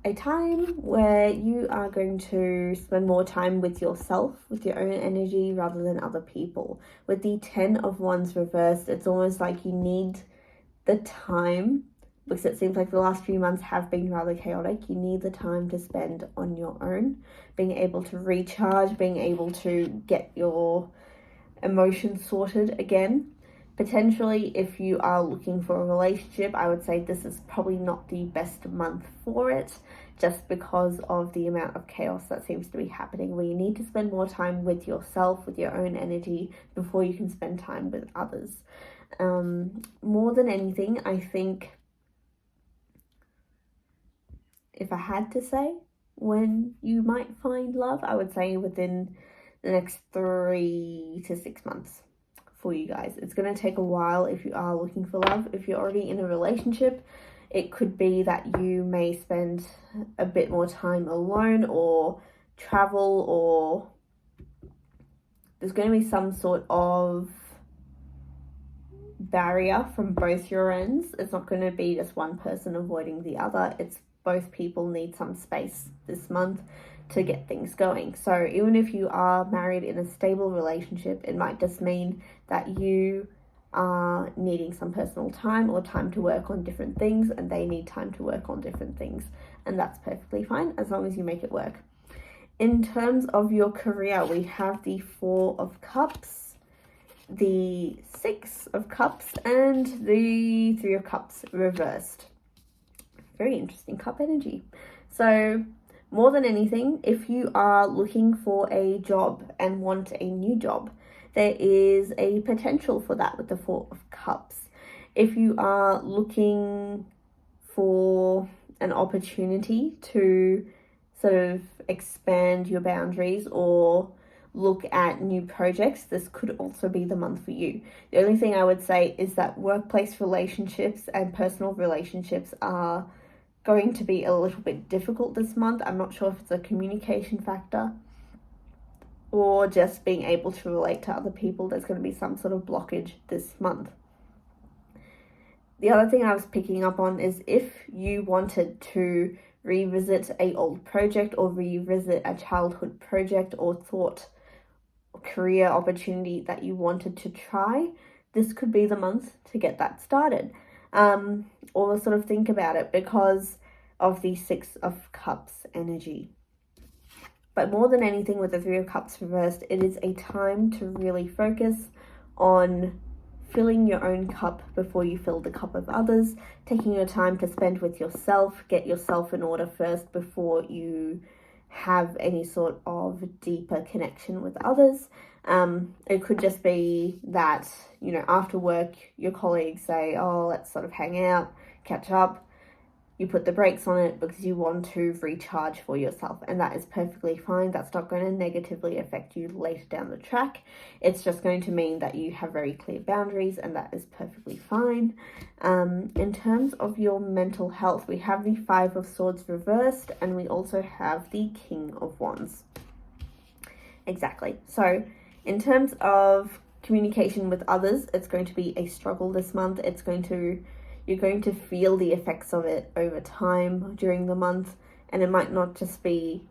a time where you are going to spend more time with yourself, with your own energy, rather than other people. With the Ten of Wands reversed, it's almost like you need the time, because it seems like the last few months have been rather chaotic. You need the time to spend on your own, being able to recharge, being able to get your emotions sorted again. Potentially, if you are looking for a relationship, I would say this is probably not the best month for it, just because of the amount of chaos that seems to be happening, where you need to spend more time with yourself, with your own energy, before you can spend time with others. More than anything, I think, if I had to say when you might find love, I would say within the next 3 to 6 months for you guys. It's going to take a while if you are looking for love. If you're already in a relationship, it could be that you may spend a bit more time alone or travel, or there's going to be some sort of barrier from both your ends. It's not going to be just one person avoiding the other. It's both people need some space this month to get things going. So even if you are married in a stable relationship, it might just mean that you are needing some personal time or time to work on different things, and they need time to work on different things, and that's perfectly fine as long as you make it work. In terms of your career, we have the Four of Cups, the Six of Cups, and the Three of Cups reversed. Very interesting cup energy. So more than anything, if you are looking for a job and want a new job, there is a potential for that with the Four of Cups. If you are looking for an opportunity to sort of expand your boundaries or look at new projects, this could also be the month for you. The only thing I would say is that workplace relationships and personal relationships are going to be a little bit difficult this month. I'm not sure if it's a communication factor or just being able to relate to other people. There's going to be some sort of blockage this month. The other thing I was picking up on is if you wanted to revisit a old project or revisit a childhood project or thought career opportunity that you wanted to try, this could be the month to get that started. Or sort of think about it because of the Six of Cups energy. But more than anything, with the Three of Cups reversed, it is a time to really focus on filling your own cup before you fill the cup of others, taking your time to spend with yourself, get yourself in order first before you have any sort of deeper connection with others. It could just be that, you know, after work, your colleagues say, oh, let's sort of hang out, catch up. You put the brakes on it because you want to recharge for yourself, and that is perfectly fine. That's not going to negatively affect you later down the track. It's just going to mean that you have very clear boundaries, and that is perfectly fine. In terms of your mental health, we have the Five of Swords reversed, and we also have the King of Wands. Exactly. So in terms of communication with others, it's going to be a struggle this month. You're going to feel the effects of it over time during the month, and it might not just be,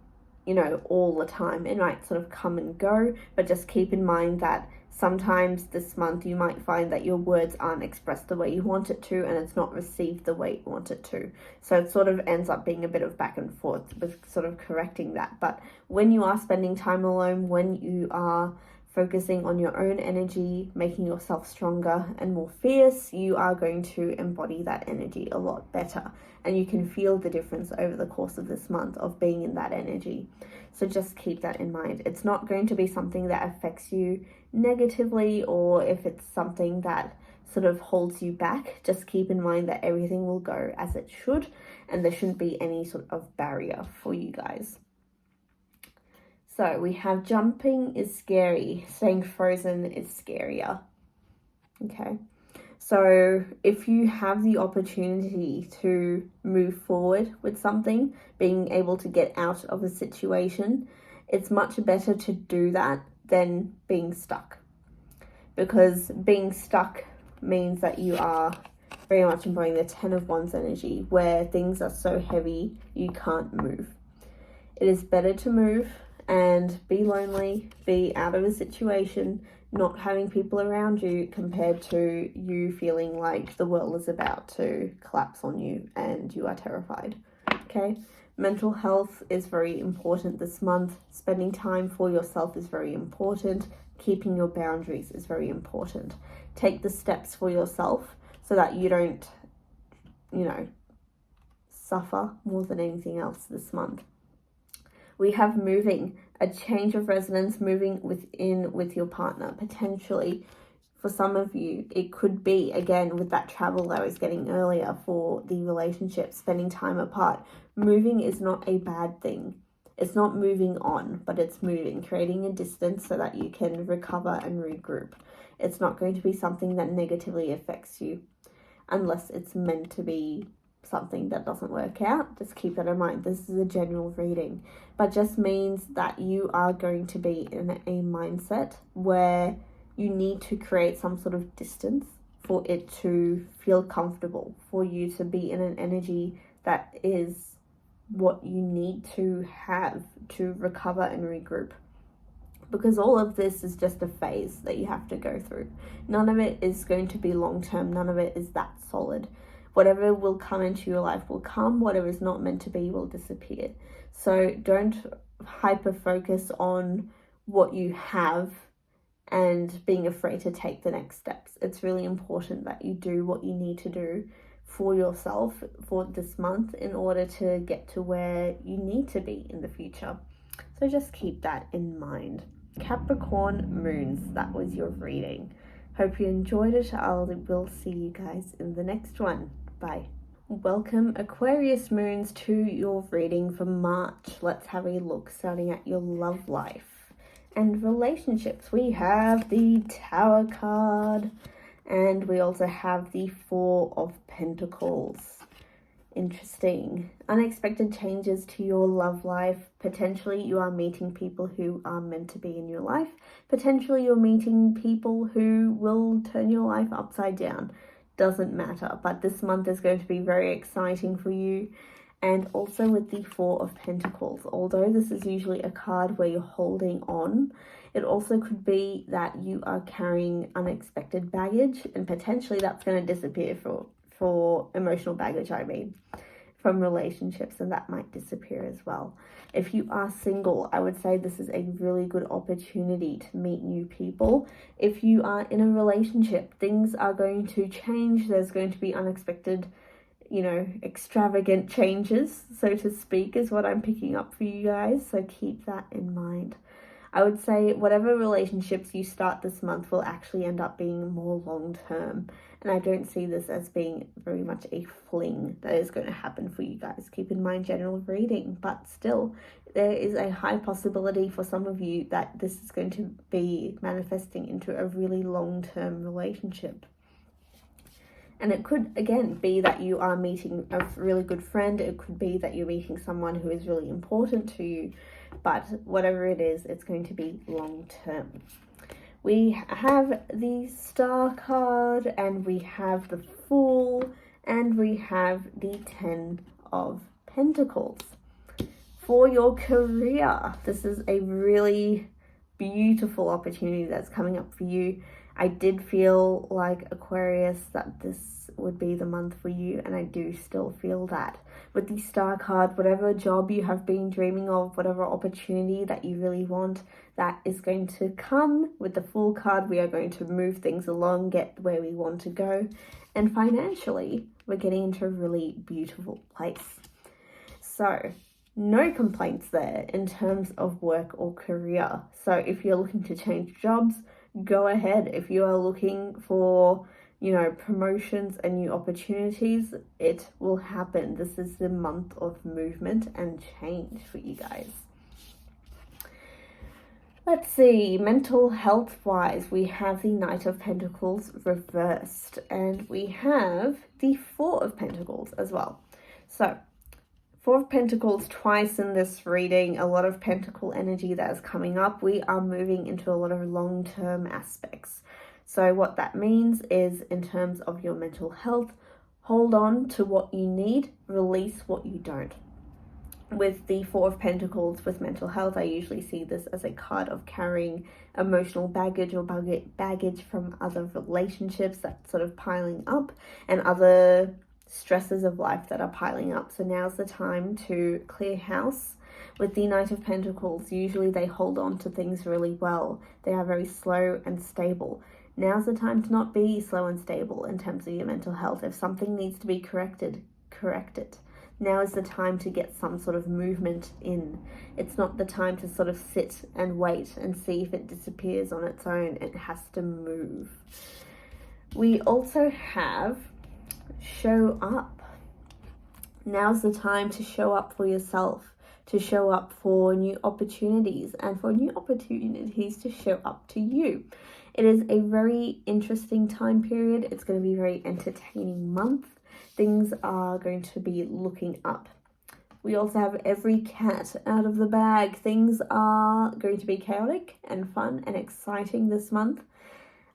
you know, all the time. It might sort of come and go, but just keep in mind that sometimes this month you might find that your words aren't expressed the way you want it to, and it's not received the way you want it to. So it sort of ends up being a bit of back and forth with sort of correcting that. But when you are spending time alone, when you are focusing on your own energy, making yourself stronger and more fierce, you are going to embody that energy a lot better. And you can feel the difference over the course of this month of being in that energy. So just keep that in mind. It's not going to be something that affects you negatively, or if it's something that sort of holds you back, just keep in mind that everything will go as it should, and there shouldn't be any sort of barrier for you guys. So we have jumping is scary, staying frozen is scarier. Okay, so if you have the opportunity to move forward with something, being able to get out of a situation, it's much better to do that than being stuck. Because being stuck means that you are very much embodying the Ten of Wands energy, where things are so heavy you can't move. It is better to move and be lonely, be out of a situation, not having people around you, compared to you feeling like the world is about to collapse on you and you are terrified. Okay, mental health is very important this month. Spending time for yourself is very important. Keeping your boundaries is very important. Take the steps for yourself so that you don't, you know, suffer more than anything else this month. We have moving, a change of residence, moving within with your partner. Potentially, for some of you, it could be, again, with that travel that I was getting earlier for the relationship, spending time apart. Moving is not a bad thing. It's not moving on, but it's moving, creating a distance so that you can recover and regroup. It's not going to be something that negatively affects you unless it's meant to be something that doesn't work out. Just keep that in mind. This is a general reading, but just means that you are going to be in a mindset where you need to create some sort of distance for it to feel comfortable, for you to be in an energy that is what you need to have to recover and regroup. Because all of this is just a phase that you have to go through. None of it is going to be long term. None of it is that solid. Whatever will come into your life will come. Whatever is not meant to be will disappear. So don't hyper focus on what you have and being afraid to take the next steps. It's really important that you do what you need to do for yourself for this month in order to get to where you need to be in the future. So just keep that in mind. Capricorn Moons, that was your reading. Hope you enjoyed it. I will see you guys in the next one. Bye. Welcome Aquarius Moons to your reading for March. Let's have a look starting at your love life and relationships. We have the Tower card and we also have the Four of Pentacles. Interesting. Unexpected changes to your love life. Potentially you are meeting people who are meant to be in your life. Potentially you're meeting people who will turn your life upside down. Doesn't matter, but this month is going to be very exciting for you. And also with the Four of Pentacles, although this is usually a card where you're holding on, it also could be that you are carrying unexpected baggage, and potentially that's going to disappear for emotional baggage, from relationships, and that might disappear as well. If you are single, I would say this is a really good opportunity to meet new people. If you are in a relationship, things are going to change. There's going to be unexpected, extravagant changes, so to speak, is what I'm picking up for you guys. So keep that in mind. I would say whatever relationships you start this month will actually end up being more long-term. And I don't see this as being very much a fling that is going to happen for you guys. Keep in mind general reading, but still there is a high possibility for some of you that this is going to be manifesting into a really long-term relationship. And it could, again, be that you are meeting a really good friend. It could be that you're meeting someone who is really important to you. But whatever it is, it's going to be long-term. We have the Star card, and we have the Fool, and we have the Ten of Pentacles. For your career, this is a really beautiful opportunity that's coming up for you. I did feel like Aquarius that this would be the month for you, and I do still feel that. With the Star card, whatever job you have been dreaming of, whatever opportunity that you really want, that is going to come. With the Fool card, we are going to move things along, get where we want to go. And financially, we're getting into a really beautiful place. So no complaints there in terms of work or career. So if you're looking to change jobs, go ahead. If you are looking for, promotions and new opportunities, it will happen. This is the month of movement and change for you guys. Let's see, mental health wise, we have the Knight of Pentacles reversed, and we have the Four of Pentacles as well. So Four of Pentacles twice in this reading, a lot of pentacle energy that is coming up. We are moving into a lot of long-term aspects. So what that means is, in terms of your mental health, hold on to what you need, release what you don't. With the Four of Pentacles with mental health, I usually see this as a card of carrying emotional baggage or baggage from other relationships that's sort of piling up, and other stresses of life that are piling up. So now's the time to clear house. With the Knight of Pentacles, usually they hold on to things really well. They are very slow and stable. Now's the time to not be slow and stable in terms of your mental health. If something needs to be corrected, correct it. Now is the time to get some sort of movement in. It's not the time to sort of sit and wait and see if it disappears on its own. It has to move. We also have show up. Now's the time to show up for yourself, to show up for new opportunities, and for new opportunities to show up to you. It is a very interesting time period. It's going to be a very entertaining month. Things are going to be looking up. We also have every cat out of the bag. Things are going to be chaotic and fun and exciting this month.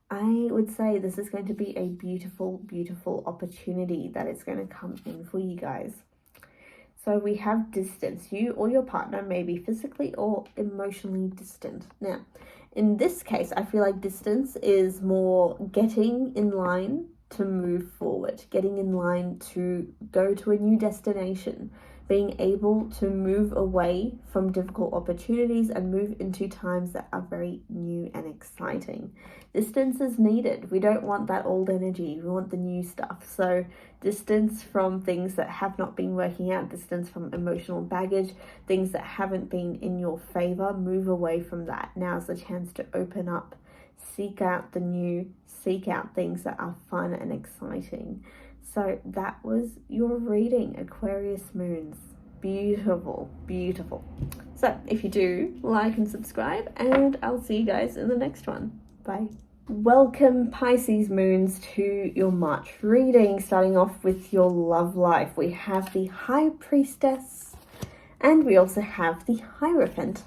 I would say this is going to be a beautiful, beautiful opportunity that is going to come in for you guys. So we have distance. You or your partner may be physically or emotionally distant. Now, in this case, I feel like distance is more getting in line to move forward, getting in line to go to a new destination, being able to move away from difficult opportunities and move into times that are very new and exciting. Distance is needed. We don't want that old energy. We want the new stuff. So distance from things that have not been working out, distance from emotional baggage, things that haven't been in your favor, move away from that. Now's the chance to open up, seek out the new, seek out things that are fun and exciting. So that was your reading, Aquarius Moons. Beautiful, beautiful. So if you do, like and subscribe, and I'll see you guys in the next one. Bye. Welcome, Pisces Moons, to your March reading. Starting off with your love life. We have the High Priestess, and we also have the Hierophant.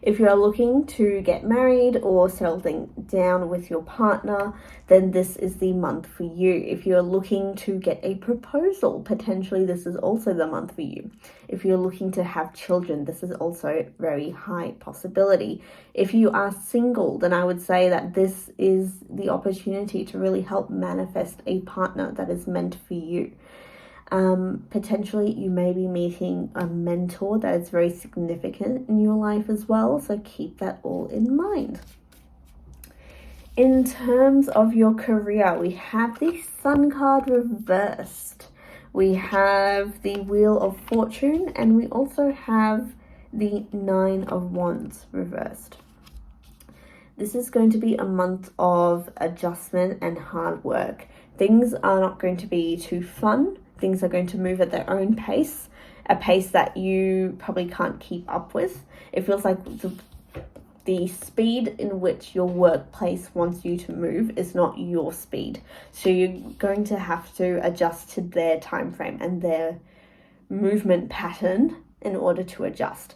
If you are looking to get married or settle down with your partner, then this is the month for you. If you're looking to get a proposal, potentially this is also the month for you. If you're looking to have children, this is also very high possibility. If you are single, then I would say that this is the opportunity to really help manifest a partner that is meant for you. Potentially you may be meeting a mentor that is very significant in your life as well, so keep that all in mind. In terms of your career, we have the Sun card reversed, we have the Wheel of Fortune, and we also have the Nine of Wands reversed. This is going to be a month of adjustment and hard work. Things are not going to be too fun. Things are going to move at their own pace, a pace that you probably can't keep up with. It feels like the speed in which your workplace wants you to move is not your speed. So you're going to have to adjust to their time frame and their movement pattern in order to adjust.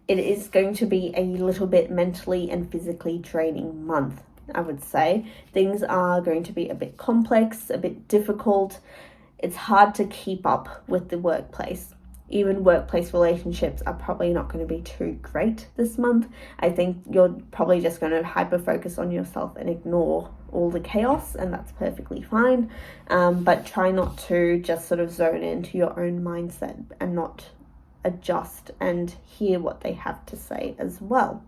It is going to be a little bit mentally and physically draining month, I would say. Things are going to be a bit complex, a bit difficult. It's hard to keep up with the workplace. Even workplace relationships are probably not going to be too great this month. I think you're probably just going to hyper focus on yourself and ignore all the chaos, and that's perfectly fine. But try not to just sort of zone into your own mindset and not adjust and hear what they have to say as well.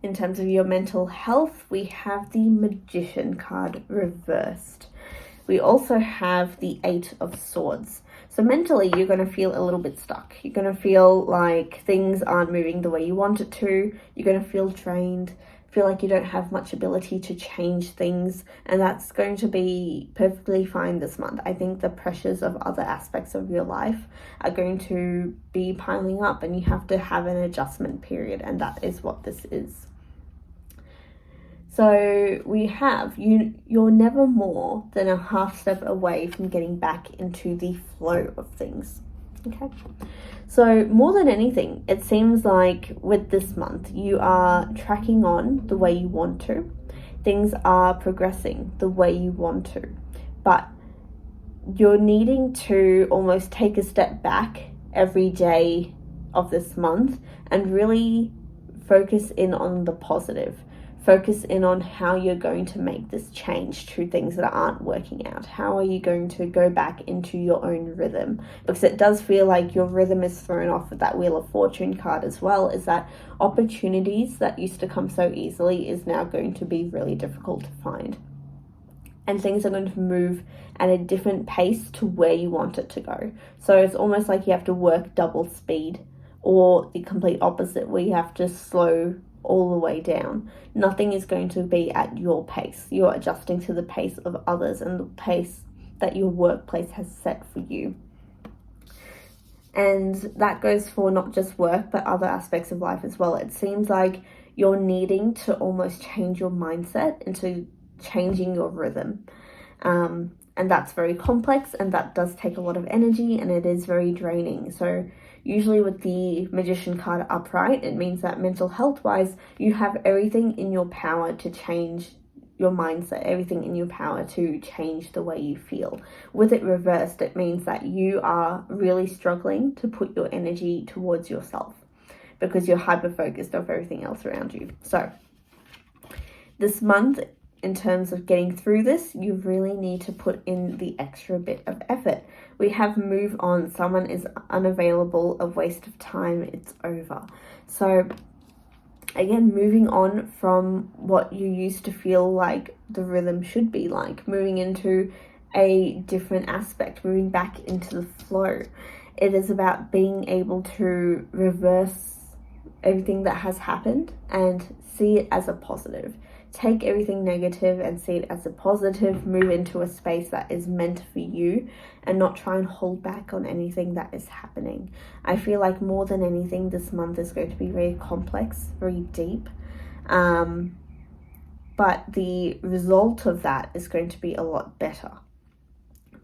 In terms of your mental health, we have the Magician card reversed. We also have the Eight of Swords. So mentally, you're going to feel a little bit stuck. You're going to feel like things aren't moving the way you want it to. You're going to feel drained, feel like you don't have much ability to change things. And that's going to be perfectly fine this month. I think the pressures of other aspects of your life are going to be piling up, and you have to have an adjustment period. And that is what this is. So we have, you're never more than a half step away from getting back into the flow of things, okay? So more than anything, it seems like with this month, you are tracking on the way you want to. Things are progressing the way you want to, but you're needing to almost take a step back every day of this month and really focus in on the positive. Focus in on how you're going to make this change to things that aren't working out. How are you going to go back into your own rhythm? Because it does feel like your rhythm is thrown off with that Wheel of Fortune card as well, is that opportunities that used to come so easily is now going to be really difficult to find. And things are going to move at a different pace to where you want it to go. So it's almost like you have to work double speed, or the complete opposite, where you have to slow all the way down. Nothing is going to be at your pace. You're adjusting to the pace of others and the pace that your workplace has set for you. And that goes for not just work, but other aspects of life as well. It seems like you're needing to almost change your mindset into changing your rhythm. And that's very complex, and that does take a lot of energy, and it is very draining. So usually with the Magician card upright, it means that mental health wise, you have everything in your power to change your mindset, everything in your power to change the way you feel. With it reversed, it means that you are really struggling to put your energy towards yourself because you're hyper focused on everything else around you. So this month, in terms of getting through this, you really need to put in the extra bit of effort. We have move on. Someone is unavailable, a waste of time, it's over. So again, moving on from what you used to feel like the rhythm should be like, moving into a different aspect, moving back into the flow. It is about being able to reverse everything that has happened and see it as a positive. Take everything negative and see it as a positive. Move into a space that is meant for you and not try and hold back on anything that is happening. I feel like more than anything, this month is going to be very complex, very deep. But the result of that is going to be a lot better.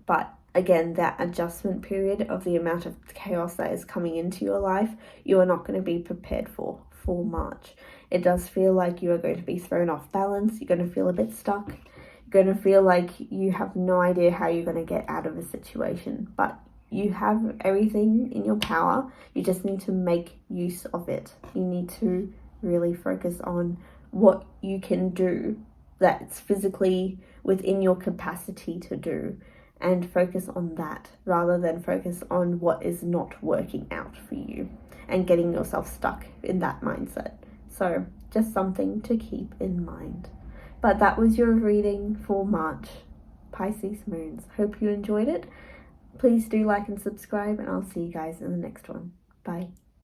But again, that adjustment period of the amount of chaos that is coming into your life, you are not going to be prepared for March. It does feel like you are going to be thrown off balance. You're going to feel a bit stuck. You're going to feel like you have no idea how you're going to get out of a situation. But you have everything in your power. You just need to make use of it. You need to really focus on what you can do that's physically within your capacity to do, and focus on that rather than focus on what is not working out for you and getting yourself stuck in that mindset. So just something to keep in mind. But that was your reading for March, Pisces Moons. Hope you enjoyed it. Please do like and subscribe, and I'll see you guys in the next one. Bye.